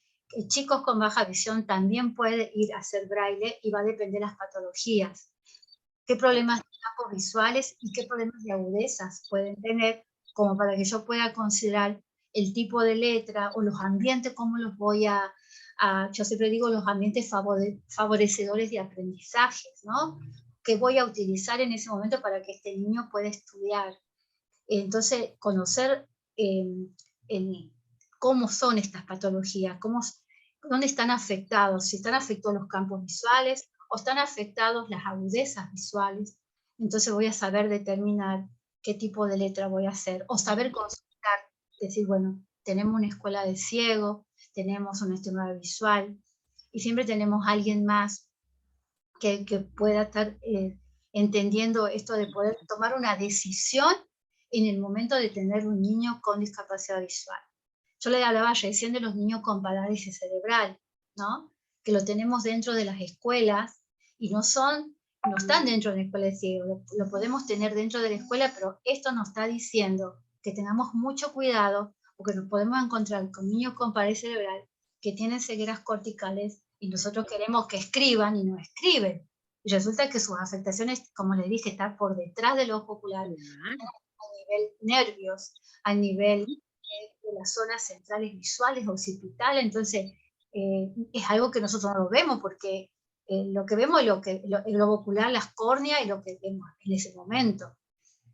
chicos con baja visión también pueden ir a hacer braille y va a depender de las patologías. ¿Qué problemas de campos visuales y qué problemas de agudezas pueden tener como para que yo pueda considerar el tipo de letra o los ambientes, cómo los voy yo siempre digo los ambientes favorecedores de aprendizajes, ¿no? Que voy a utilizar en ese momento para que este niño pueda estudiar. Entonces, conocer cómo son estas patologías, dónde están afectados, si están afectados los campos visuales o están afectados las agudezas visuales. Entonces voy a saber determinar qué tipo de letra voy a hacer, o saber consultar, decir, bueno, tenemos una escuela de ciego, tenemos un estímulo visual, y siempre tenemos alguien más que pueda estar entendiendo esto de poder tomar una decisión en el momento de tener un niño con discapacidad visual. Yo le hablaba recién de los niños con parálisis cerebral, ¿no? Que lo tenemos dentro de las escuelas y no están dentro de la escuela de ciegos, lo podemos tener dentro de la escuela, pero esto nos está diciendo que tengamos mucho cuidado porque nos podemos encontrar con niños con parálisis cerebral que tienen cegueras corticales y nosotros queremos que escriban y no escriben. Y resulta que sus afectaciones, como les dije, están por detrás del ojo ocular, a nivel nervios, a nivel de las zonas centrales visuales occipitales. Entonces, es algo que nosotros no lo vemos porque lo que vemos es el globo ocular, las córneas y lo que vemos en ese momento.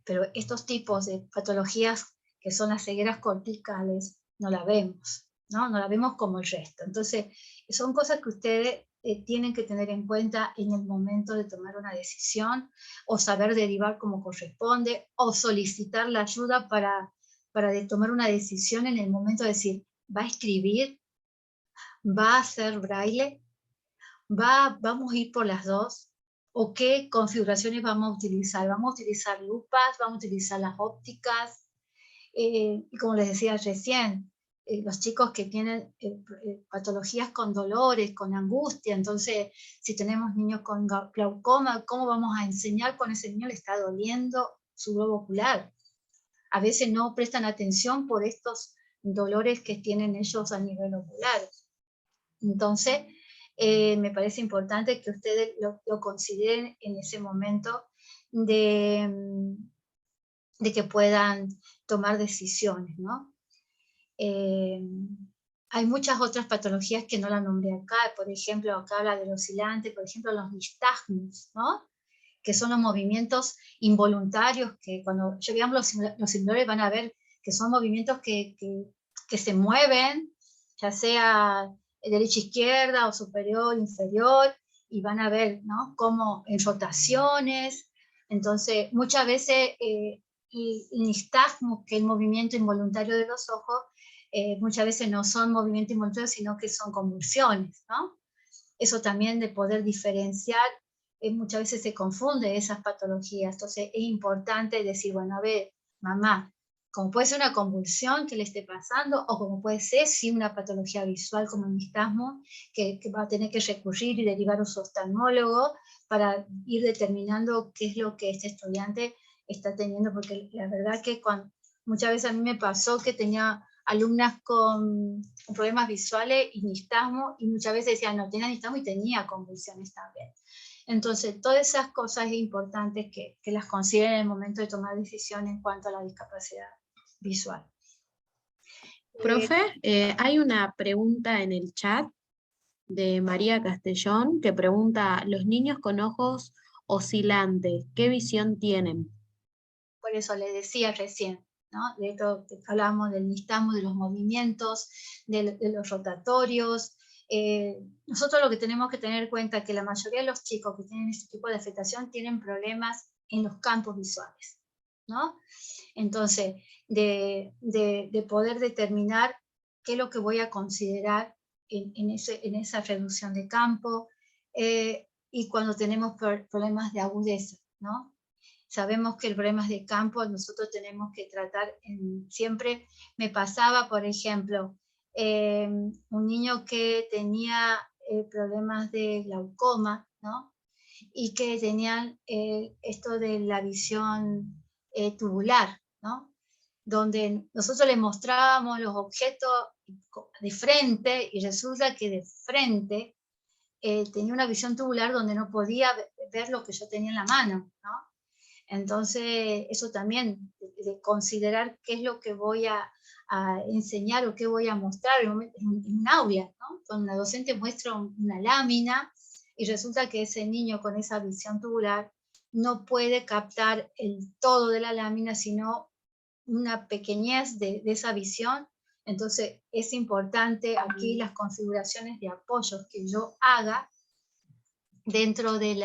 Pero estos tipos de patologías que son las cegueras corticales no la vemos, ¿no? No la vemos como el resto. Entonces, son cosas que ustedes tienen que tener en cuenta en el momento de tomar una decisión o saber derivar como corresponde o solicitar la ayuda para tomar una decisión en el momento de decir, ¿va a escribir? ¿Va a hacer braille? ¿Vamos a ir por las dos? ¿O qué configuraciones vamos a utilizar? ¿Vamos a utilizar lupas? ¿Vamos a utilizar las ópticas? Y como les decía recién, los chicos que tienen patologías con dolores, con angustia, entonces si tenemos niños con glaucoma, ¿cómo vamos a enseñar cuando ese niño le está doliendo su globo ocular? A veces no prestan atención por estos dolores que tienen ellos a nivel ocular. Entonces, me parece importante que ustedes lo consideren en ese momento de que puedan tomar decisiones, ¿no? Hay muchas otras patologías que no las nombré acá, por ejemplo, acá habla del oscilante, por ejemplo, los nistagmus, ¿no? Que son los movimientos involuntarios que cuando veamos los simuladores van a ver que son movimientos que se mueven, ya sea derecha-izquierda o superior-inferior, y van a ver, ¿no? Como en rotaciones. Entonces, muchas veces el nistagmus, que es el movimiento involuntario de los ojos, muchas veces no son movimientos involuntarios, sino que son convulsiones, ¿no? Eso también de poder diferenciar, muchas veces se confunde esas patologías. Entonces es importante decir, bueno, a ver, mamá, como puede ser una convulsión que le esté pasando, o como puede ser sí una patología visual como el nistagmo, que va a tener que recurrir y derivar a su oftalmólogo para ir determinando qué es lo que este estudiante está teniendo, porque la verdad que muchas veces a mí me pasó que tenía alumnas con problemas visuales y nistagmo, y muchas veces decían, no, tenía nistagmo y tenía convulsiones también. Entonces, todas esas cosas es importante que las consideren en el momento de tomar decisiones en cuanto a la discapacidad visual. Profe, hay una pregunta en el chat de María Castellón que pregunta, los niños con ojos oscilantes, ¿qué visión tienen? Por eso le decía recién, ¿no? De esto hablamos del nistagmo, de los movimientos, de los rotatorios. Nosotros lo que tenemos que tener en cuenta es que la mayoría de los chicos que tienen este tipo de afectación tienen problemas en los campos visuales, ¿no? Entonces, de poder determinar qué es lo que voy a considerar en esa reducción de campo, y cuando tenemos problemas de agudeza, ¿no? Sabemos que el problema de campo nosotros tenemos que tratar, siempre me pasaba, por ejemplo, un niño que tenía problemas de glaucoma, ¿no? Y que tenían esto de la visión tubular, ¿no? Donde nosotros le mostrábamos los objetos de frente y resulta que de frente tenía una visión tubular donde no podía ver lo que yo tenía en la mano, ¿no? Entonces, eso también, de considerar qué es lo que voy a enseñar o qué voy a mostrar en un aula, ¿no? Cuando la docente muestra una lámina y resulta que ese niño con esa visión tubular no puede captar el todo de la lámina, sino una pequeñez de esa visión. Entonces, es importante aquí las configuraciones de apoyos que yo haga dentro de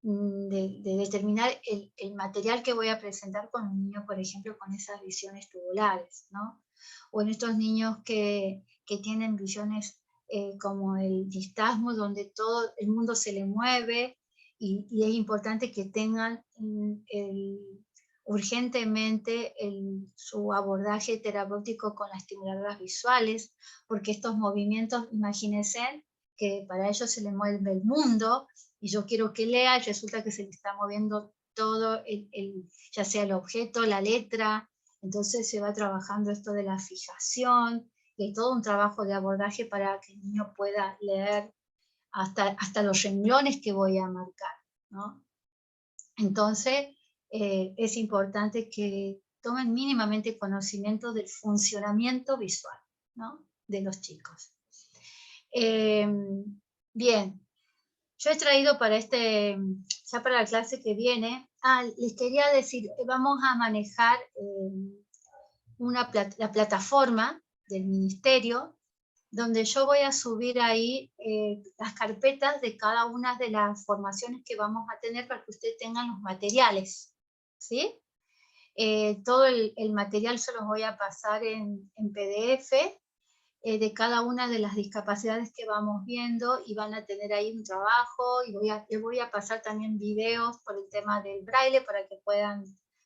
determinar el material que voy a presentar con un niño, por ejemplo, con esas visiones tubulares, ¿no? O en estos niños que tienen visiones como el nistagmo, donde todo el mundo se le mueve, y es importante que tengan urgentemente su abordaje terapéutico con las estimuladoras visuales, porque estos movimientos, imagínense que para ellos se les mueve el mundo, y yo quiero que lea, y resulta que se le está moviendo todo, ya sea el objeto, la letra. Entonces se va trabajando esto de la fijación, y hay todo un trabajo de abordaje para que el niño pueda leer hasta los renglones que voy a marcar, ¿no? Entonces, es importante que tomen mínimamente conocimiento del funcionamiento visual, ¿no? De los chicos. Bien, yo he traído para ya para la clase que viene, les quería decir, vamos a manejar la plataforma del ministerio, donde yo voy a subir ahí las carpetas de cada una de las formaciones que vamos a tener para que ustedes tengan los materiales, ¿sí? Todo el material se los voy a pasar en PDF, de cada una de las discapacidades que vamos viendo, y van a tener ahí un trabajo, y les voy a pasar también videos por el tema del braille para que puedan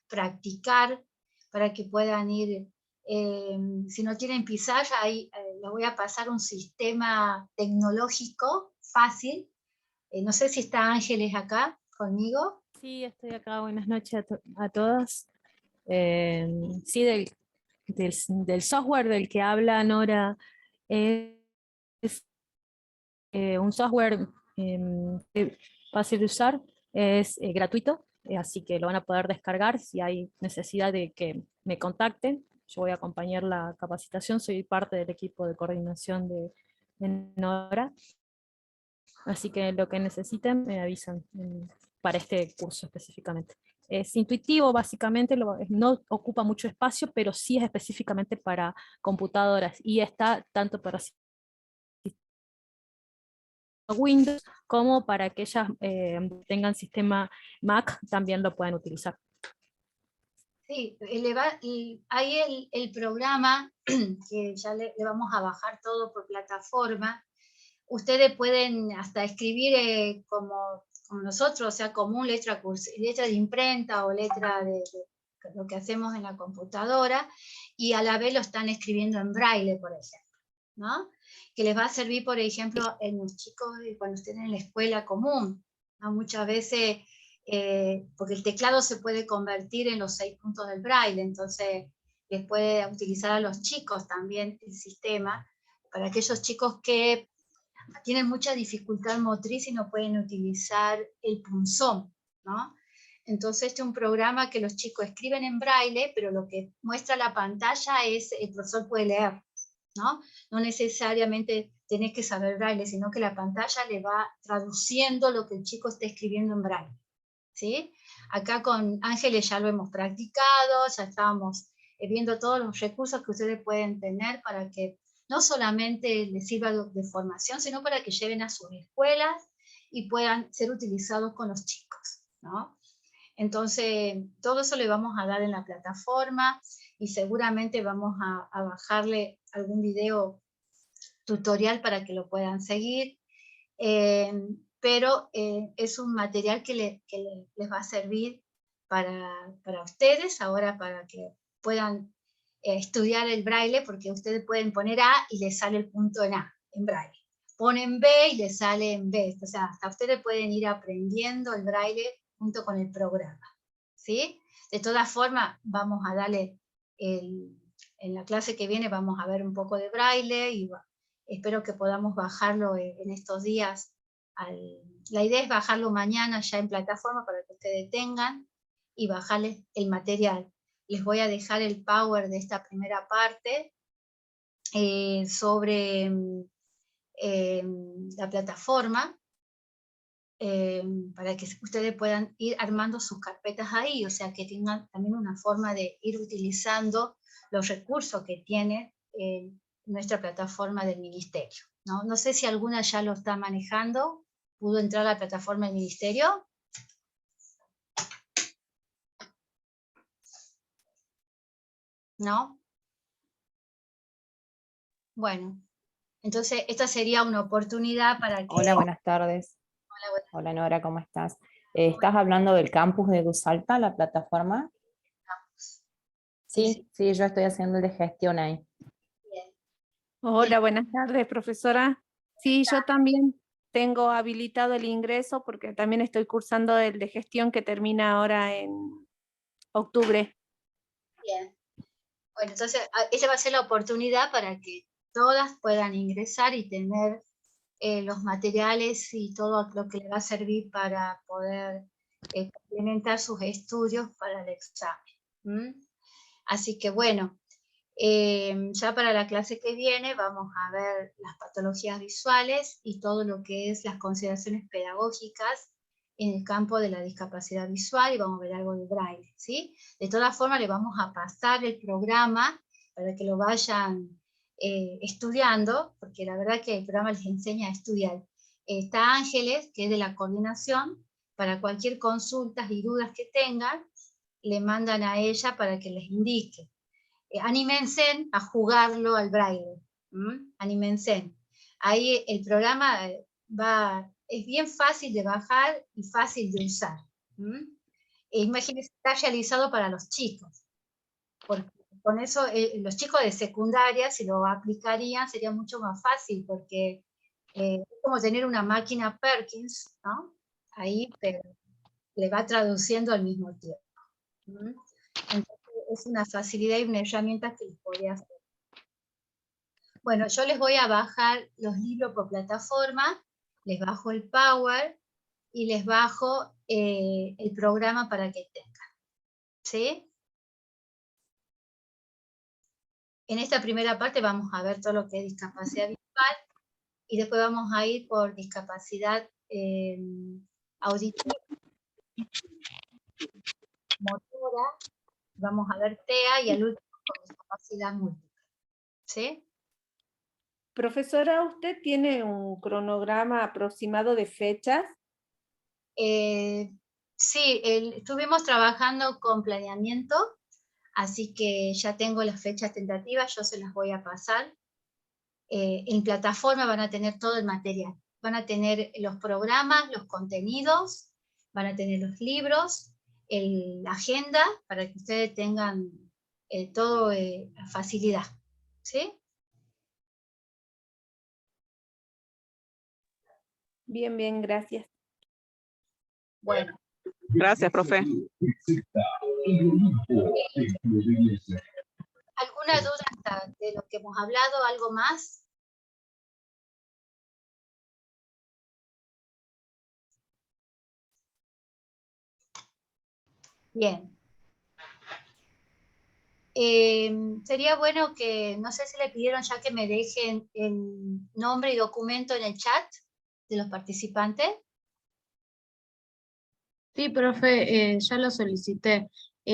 practicar, para que puedan ir, si no tienen pizarra, ahí les voy a pasar un sistema tecnológico fácil. No sé si está Ángeles acá conmigo. Sí, estoy acá. Buenas noches a todos. Sí, del software del que habla Nora, es un software fácil de usar, es gratuito, así que lo van a poder descargar si hay necesidad de que me contacten. Yo voy a acompañar la capacitación, soy parte del equipo de coordinación de Nora, así que lo que necesiten me avisan para este curso específicamente. Es intuitivo, básicamente, no ocupa mucho espacio, pero sí es específicamente para computadoras, y está tanto para Windows como para aquellas tengan sistema Mac, también lo pueden utilizar. Sí, hay el programa que ya le vamos a bajar todo por plataforma. Ustedes pueden hasta escribir como nosotros, o sea, común, letra de imprenta o letra lo que hacemos en la computadora, y a la vez lo están escribiendo en braille, por ejemplo, ¿no? Que les va a servir, por ejemplo, en los chicos cuando estén en la escuela común, ¿no? Muchas veces, porque el teclado se puede convertir en los 6 puntos del braille, entonces les puede utilizar a los chicos también el sistema, para aquellos chicos que tienen mucha dificultad motriz y no pueden utilizar el punzón, ¿no? Entonces este es un programa que los chicos escriben en braille, pero lo que muestra la pantalla es, el profesor puede leer, ¿no? No necesariamente tenés que saber braille, sino que la pantalla le va traduciendo lo que el chico está escribiendo en braille, ¿sí? Acá con Ángeles ya lo hemos practicado, ya estábamos viendo todos los recursos que ustedes pueden tener para que no solamente les sirva de formación, sino para que lleven a sus escuelas y puedan ser utilizados con los chicos, ¿no? Entonces, todo eso le vamos a dar en la plataforma y seguramente vamos a bajarle algún video tutorial para que lo puedan seguir, pero es un material que les va a servir para ustedes, ahora para que puedan estudiar el braille, porque ustedes pueden poner A y les sale el punto en A, en braille. Ponen B y les sale en B, o sea, hasta ustedes pueden ir aprendiendo el braille junto con el programa, ¿sí? De todas formas, vamos a darle, en la clase que viene vamos a ver un poco de braille, y espero que podamos bajarlo en estos días. La idea es bajarlo mañana ya en plataforma para que ustedes tengan, y bajarles el material. Les voy a dejar el power de esta primera parte sobre la plataforma, para que ustedes puedan ir armando sus carpetas ahí, o sea que tengan también una forma de ir utilizando los recursos que tiene nuestra plataforma del Ministerio, ¿no? No sé si alguna ya lo está manejando, ¿pudo entrar a la plataforma del Ministerio? ¿No? Bueno, entonces esta sería una oportunidad para que... Hola, buenas tardes. Hola Nora, ¿cómo estás? ¿Estás hablando del campus de Dusalta, la plataforma? Sí, sí, yo estoy haciendo el de gestión ahí. Bien. Hola, buenas tardes, profesora. Sí, yo también tengo habilitado el ingreso porque también estoy cursando el de gestión que termina ahora en octubre. Bien. Bueno, entonces esa va a ser la oportunidad para que todas puedan ingresar y tener los materiales y todo lo que les va a servir para poder complementar sus estudios para el examen. ¿Mm? Así que bueno, ya para la clase que viene vamos a ver las patologías visuales y todo lo que es las consideraciones pedagógicas en el campo de la discapacidad visual, y vamos a ver algo de braille, ¿sí? De todas formas, le vamos a pasar el programa para que lo vayan estudiando, porque la verdad que el programa les enseña a estudiar. Está Ángeles, que es de la coordinación, para cualquier consulta y dudas que tengan, le mandan a ella para que les indique. Anímense a jugarlo al braille, anímense. Ahí el programa es bien fácil de bajar y fácil de usar. Imagínense, está realizado para los chicos, porque con eso los chicos de secundaria, si lo aplicarían, sería mucho más fácil, porque es como tener una máquina Perkins, ¿no? Ahí, pero le va traduciendo al mismo tiempo. Entonces, es una facilidad y una herramienta que les podría hacer. Bueno, yo les voy a bajar los libros por plataforma, les bajo el Power y les bajo el programa para que tengan, ¿sí? En esta primera parte vamos a ver todo lo que es discapacidad visual, y después vamos a ir por discapacidad auditiva, motora, vamos a ver TEA, y al último por discapacidad múltiple, ¿sí? Profesora, ¿usted tiene un cronograma aproximado de fechas? Sí, estuvimos trabajando con planeamiento, así que ya tengo las fechas tentativas, yo se las voy a pasar. En plataforma van a tener todo el material, van a tener los programas, los contenidos, van a tener los libros, la agenda para que ustedes tengan todo facilidad. ¿Sí? Bien, bien, gracias. Bueno. Gracias, profe. ¿Alguna duda de lo que hemos hablado? ¿Algo más? Bien. Sería bueno que, no sé si le pidieron ya que me dejen el nombre y documento en el chat de los participantes. Sí, profe, ya lo solicité.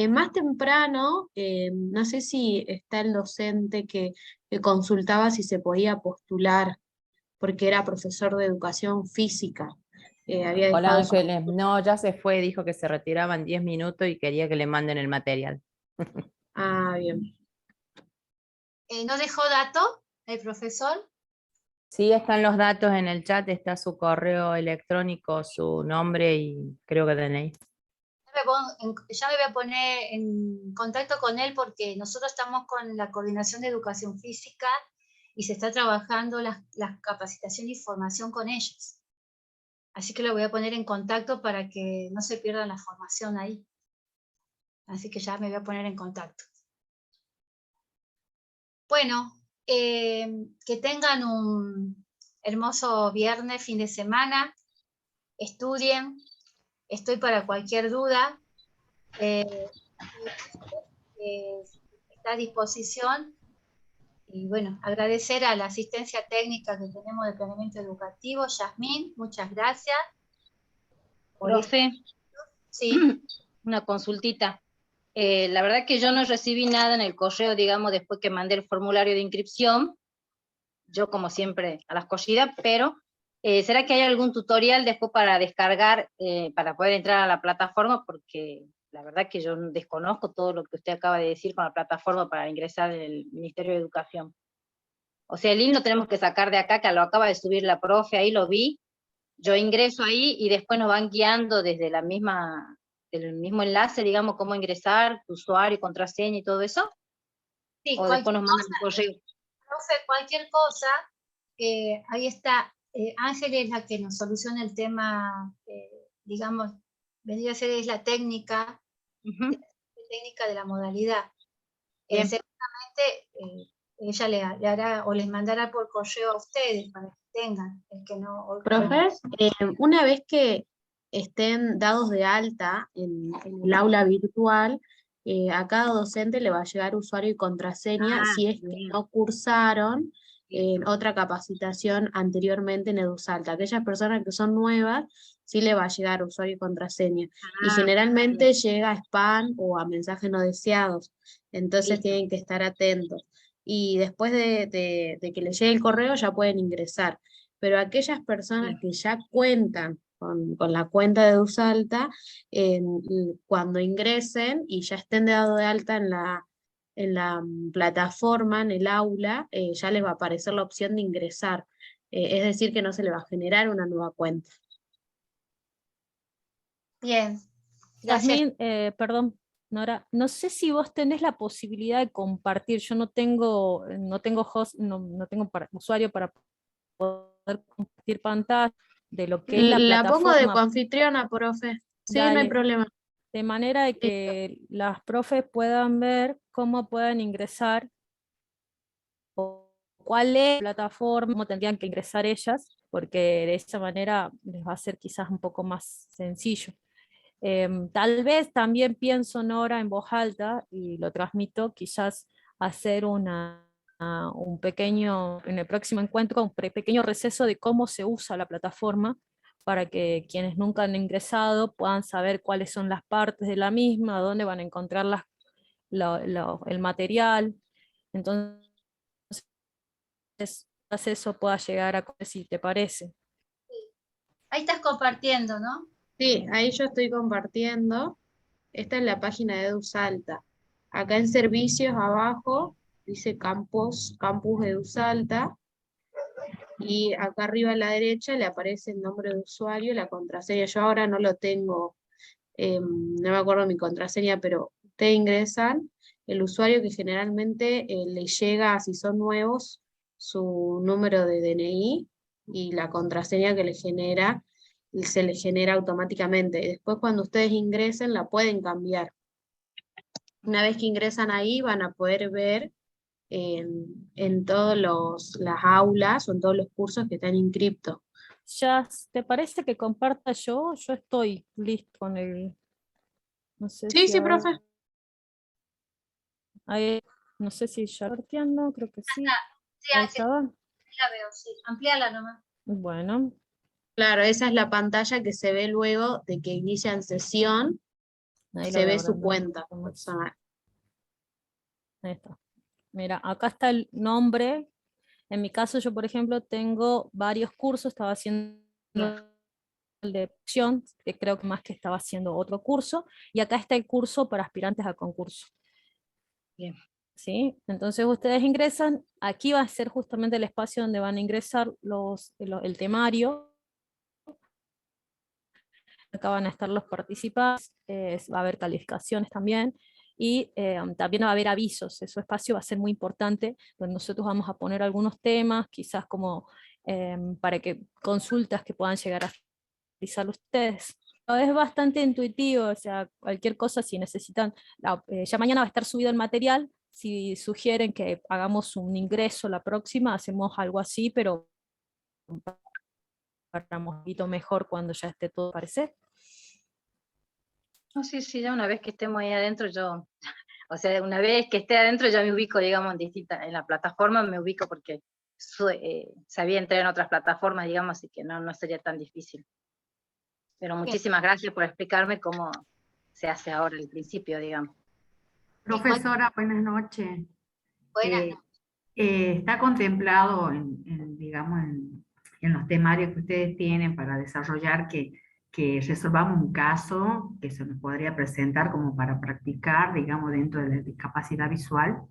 Más temprano, no sé si está el docente que consultaba si se podía postular, porque era profesor de educación física. Había Hola dejado su... Ángeles, no, ya se fue, dijo que se retiraba en 10 minutos y quería que le manden el material. Ah, bien. ¿No dejó dato el profesor? Sí, están los datos en el chat, está su correo electrónico, su nombre y creo que DNI. Ya me voy a poner en contacto con él porque nosotros estamos con la Coordinación de Educación Física y se está trabajando la capacitación y formación con ellos. Así que lo voy a poner en contacto para que no se pierda la formación ahí. Así que ya me voy a poner en contacto. Bueno, que tengan un hermoso viernes, fin de semana. Estudien. Estoy para cualquier duda. Está a disposición. Y bueno, agradecer a la asistencia técnica que tenemos de planeamiento educativo. Yasmín, muchas gracias. Profe, Sí. una consultita. La verdad que yo no recibí nada en el correo, digamos, después que mandé el formulario de inscripción. Yo, como siempre, a las corridas, pero ¿será que hay algún tutorial después para descargar, para poder entrar a la plataforma? Porque la verdad que yo desconozco todo lo que usted acaba de decir con la plataforma para ingresar en el Ministerio de Educación. O sea, el link lo tenemos que sacar de acá, que lo acaba de subir la profe, ahí lo vi. Yo ingreso ahí y después nos van guiando desde del mismo enlace, digamos, cómo ingresar, tu usuario, contraseña y todo eso. Sí, O después nos mandan un correo. Profe, cualquier cosa, ahí está. Ángel es la que nos soluciona el tema, digamos, vendría a ser es la técnica, técnica de la modalidad. Seguramente ella le hará o les mandará por correo a ustedes para que tengan, el que no. Profe, una vez que estén dados de alta en el aula virtual, a cada docente le va a llegar usuario y contraseña si es que no cursaron otra capacitación anteriormente en EduSalta. Aquellas personas que son nuevas, sí le va a llegar usuario y contraseña. Y generalmente llega a spam o a mensajes no deseados, entonces tienen que estar atentos. Y después de que les llegue el correo ya pueden ingresar. Pero aquellas personas que ya cuentan con la cuenta de EduSalta, cuando ingresen y ya estén dado de alta en la plataforma, en el aula, ya les va a aparecer la opción de ingresar. Es decir, que no se le va a generar una nueva cuenta. Bien, gracias. Yasmín, perdón, Nora, no sé si vos tenés la posibilidad de compartir. Yo no tengo host, no tengo usuario para poder compartir pantalla de lo que es la La pongo de plataforma. coanfitriona, profe. Sí, Dale. no hay problema. De manera de que las profes puedan ver cómo pueden ingresar, o cuál es la plataforma, cómo tendrían que ingresar ellas, porque de esa manera les va a ser quizás un poco más sencillo. Tal vez también pienso, Nora, en voz alta, y lo transmito, quizás hacer un pequeño, en el próximo encuentro, un pequeño receso de cómo se usa la plataforma, para que quienes nunca han ingresado puedan saber cuáles son las partes de la misma, dónde van a encontrar el material. Entonces, eso pueda llegar a, si te parece. Ahí estás compartiendo, ¿no? Sí, ahí yo estoy compartiendo. Esta es la página de EduSalta. Acá en servicios abajo dice campus de EduSalta. Y acá arriba a la derecha le aparece el nombre de usuario y la contraseña. Yo ahora no lo tengo no me acuerdo mi contraseña, pero ustedes ingresan, el usuario que generalmente le llega, si son nuevos, su número de DNI y la contraseña que le genera, se le genera automáticamente. Y después cuando ustedes ingresen la pueden cambiar. Una vez que ingresan ahí van a poder ver en todas las aulas o en todos los cursos que están inscriptos. Ya, ¿te parece que comparta yo? Yo estoy listo con el... No sé Sí, si sí, ahora... profe. Ahí, no sé si ya sorteando, creo que sí. Sí, Ahí Ángel, estaba. la veo, sí. Amplíala nomás. Bueno, Claro, esa es la pantalla que se ve luego de que inician sesión, ahí lo se voy ve su abriendo. cuenta personal. Ahí está. Mira, acá está el nombre. En mi caso, yo, por ejemplo, tengo varios cursos. Estaba haciendo el de opción, que creo que más que estaba haciendo otro curso. Y acá está el curso para aspirantes a concurso. Bien. ¿Sí? Entonces ustedes ingresan. Aquí va a ser justamente el espacio donde van a ingresar el temario. Acá van a estar los participantes, va a haber calificaciones también, y también va a haber avisos. Ese espacio va a ser muy importante, donde nosotros vamos a poner algunos temas, quizás como para que consultas que puedan llegar a realizar ustedes. Es bastante intuitivo, o sea, cualquier cosa si necesitan, ya mañana va a estar subido el material, si sugieren que hagamos un ingreso la próxima, hacemos algo así, pero para un poquito mejor cuando ya esté todo parecer. No, sí, sí, ya una vez que estemos ahí adentro, o sea, una vez que esté adentro ya me ubico, digamos, en la plataforma me ubico porque sabía entrar en otras plataformas, digamos, así que no sería tan difícil. Pero muchísimas gracias por explicarme cómo se hace ahora el principio, digamos. Profesora, buenas noches. Buenas Eh, ¿Está contemplado digamos, en los temarios que ustedes tienen para desarrollar que resolvamos un caso que se nos podría presentar como para practicar, digamos, dentro de la discapacidad visual?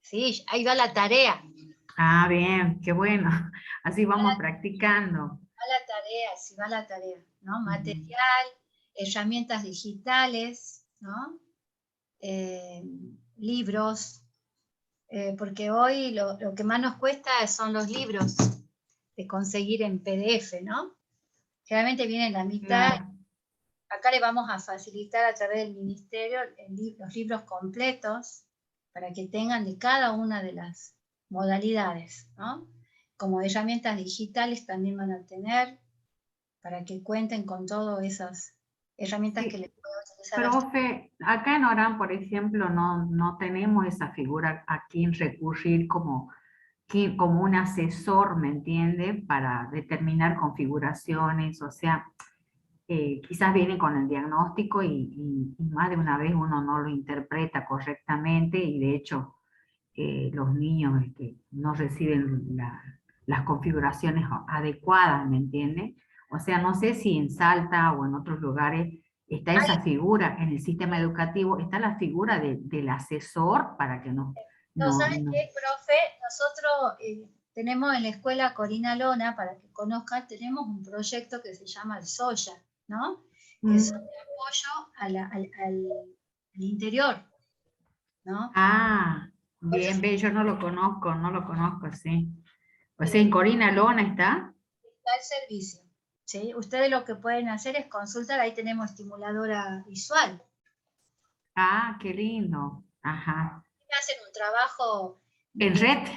Sí, ahí va la tarea. Ah, bien, qué bueno. Así vamos practicando. Va la tarea, sí va la tarea, ¿no? Material, herramientas digitales, ¿no? Libros, porque hoy lo que más nos cuesta son los libros de conseguir en PDF, ¿no? Generalmente vienen la mitad. Claro. Acá le vamos a facilitar a través del ministerio los libros completos para que tengan de cada una de las modalidades, ¿no? Como herramientas digitales también van a tener para que cuenten con todas esas herramientas Sí. que les puedo utilizar a ustedes. Profe, acá en Orán, por ejemplo, no tenemos esa figura a quien recurrir como un asesor, ¿me entiende? Para determinar configuraciones, o sea, quizás viene con el diagnóstico y más de una vez uno no lo interpreta correctamente y de hecho los niños no reciben las configuraciones adecuadas, ¿me entiende? O sea, no sé si en Salta o en otros lugares está esa figura, en el sistema educativo está la figura del asesor para que No, no, ¿saben qué, profe? Nosotros tenemos en la escuela Corina Lona, para que conozcan, tenemos un proyecto que se llama el SOYA, ¿no? Que es un apoyo al interior, ¿no? Ah, bien, ve, yo no lo conozco, sí. O sea, en Corina Lona está. Está el servicio, ¿sí? Ustedes lo que pueden hacer es consultar, ahí tenemos estimuladora visual. Ah, qué lindo. Ajá. Hacen un trabajo En de... red.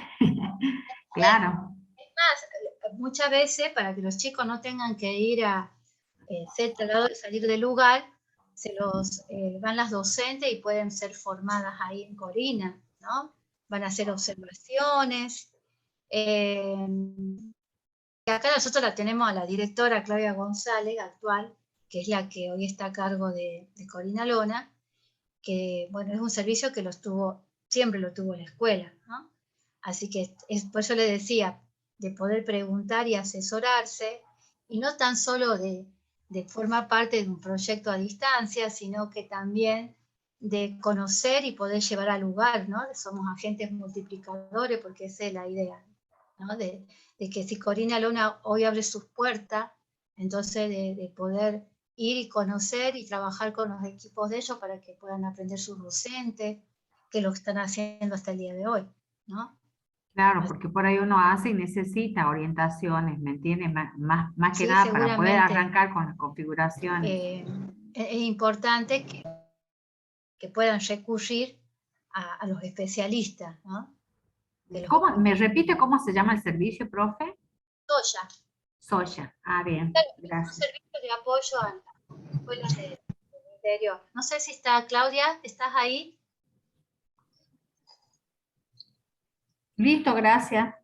Claro. Es más, muchas veces, para que los chicos no tengan que ir a ser tratados de salir del lugar, van las docentes y pueden ser formadas ahí en Corina, ¿no? Van a hacer observaciones. Acá nosotros la tenemos a la directora Claudia González, actual, que es la que hoy está a cargo de Corina Lona, que bueno, es un servicio que siempre lo tuvo la escuela, ¿no? Así que por eso le decía, de poder preguntar y asesorarse, y no tan solo de formar parte de un proyecto a distancia, sino que también de conocer y poder llevar al lugar, ¿no? Somos agentes multiplicadores, porque esa es la idea, ¿no? De que si Corina Lona hoy abre sus puertas, entonces de poder ir y conocer y trabajar con los equipos de ellos para que puedan aprender sus docentes, que lo están haciendo hasta el día de hoy, ¿no? Claro, porque por ahí uno hace y necesita orientaciones, ¿me entiendes? Más que Sí, nada para poder seguramente. arrancar con las configuraciones. Es importante que puedan recurrir a los especialistas, ¿no? ¿Me repite cómo se llama el servicio, profe? Soya. Soya. Ah, bien, Un gracias. servicio de apoyo a las escuelas del interior. No sé si está Claudia, ¿estás ahí? Listo, gracias.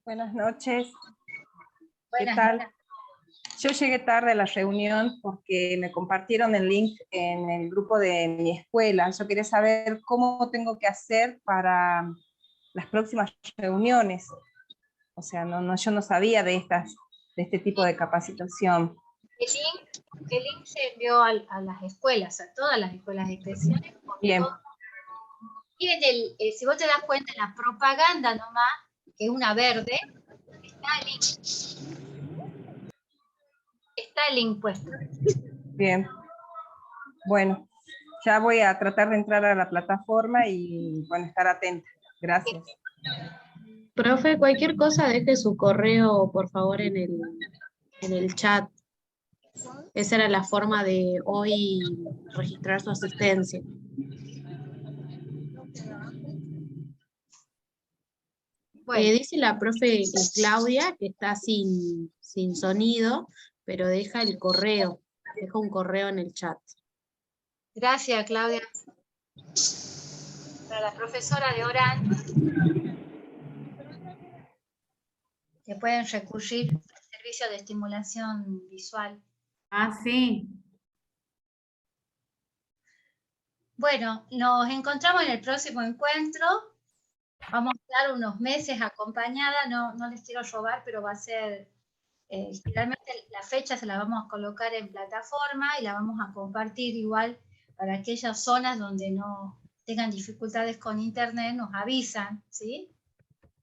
Buenas noches. ¿Qué Buenas tal? noches. Yo llegué tarde a la reunión porque me compartieron el link en el grupo de mi escuela. Yo quería saber cómo tengo que hacer para las próximas reuniones. O sea, yo no sabía de este tipo de capacitación. El link se envió a las escuelas, a todas las escuelas especiales. Bien. Y si vos te das cuenta, en la propaganda nomás, que es una verde, está el link. Está el link puesto. Bien. Bueno, ya voy a tratar de entrar a la plataforma y, bueno, estar atenta. Gracias. Profe, cualquier cosa deje su correo, por favor, en el chat. Esa era la forma de hoy registrar su asistencia. Bueno, Dice la profe Claudia que está sin sonido, pero deja el correo, deja un correo en el chat. gracias, Claudia. Para la profesora de Orán, que pueden recurrir al servicio de estimulación visual. Ah, sí. Bueno, nos encontramos en el próximo encuentro. Vamos a estar unos meses acompañada, no les quiero robar, pero va a ser, generalmente la fecha se la vamos a colocar en plataforma y la vamos a compartir igual para aquellas zonas donde no tengan dificultades con internet, nos avisan, ¿sí?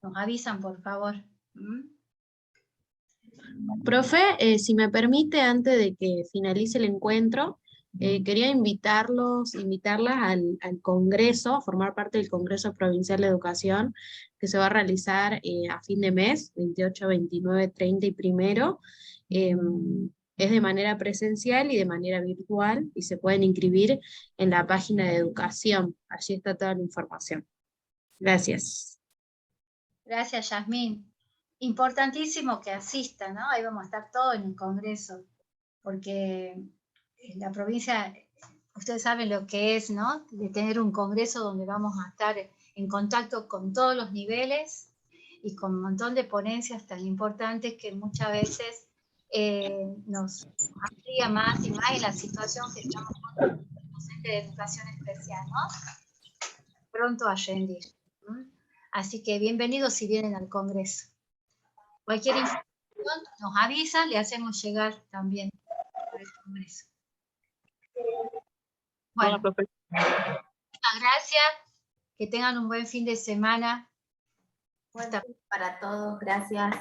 Nos avisan, por favor. Profe, si me permite, antes de que finalice el encuentro, quería invitarlas al Congreso, a formar parte del Congreso Provincial de Educación, que se va a realizar a fin de mes, 28, 29, 30 y 1. Es de manera presencial y de manera virtual, y se pueden inscribir en la página de educación. Allí está toda la información. Gracias. Gracias, Yasmín. Importantísimo que asistan, ¿no? Ahí vamos a estar todos en el Congreso, porque en la provincia, ustedes saben lo que es, ¿no? De tener un Congreso donde vamos a estar en contacto con todos los niveles y con un montón de ponencias tan importantes que muchas veces nos amplía más y más en la situación que estamos con los docentes de educación especial, ¿no? Pronto a rendir. Así que bienvenidos si vienen al Congreso. Cualquier información nos avisan, le hacemos llegar también al Congreso. Bueno, muchas gracias, que tengan un buen fin de semana. Bueno, para todos, gracias.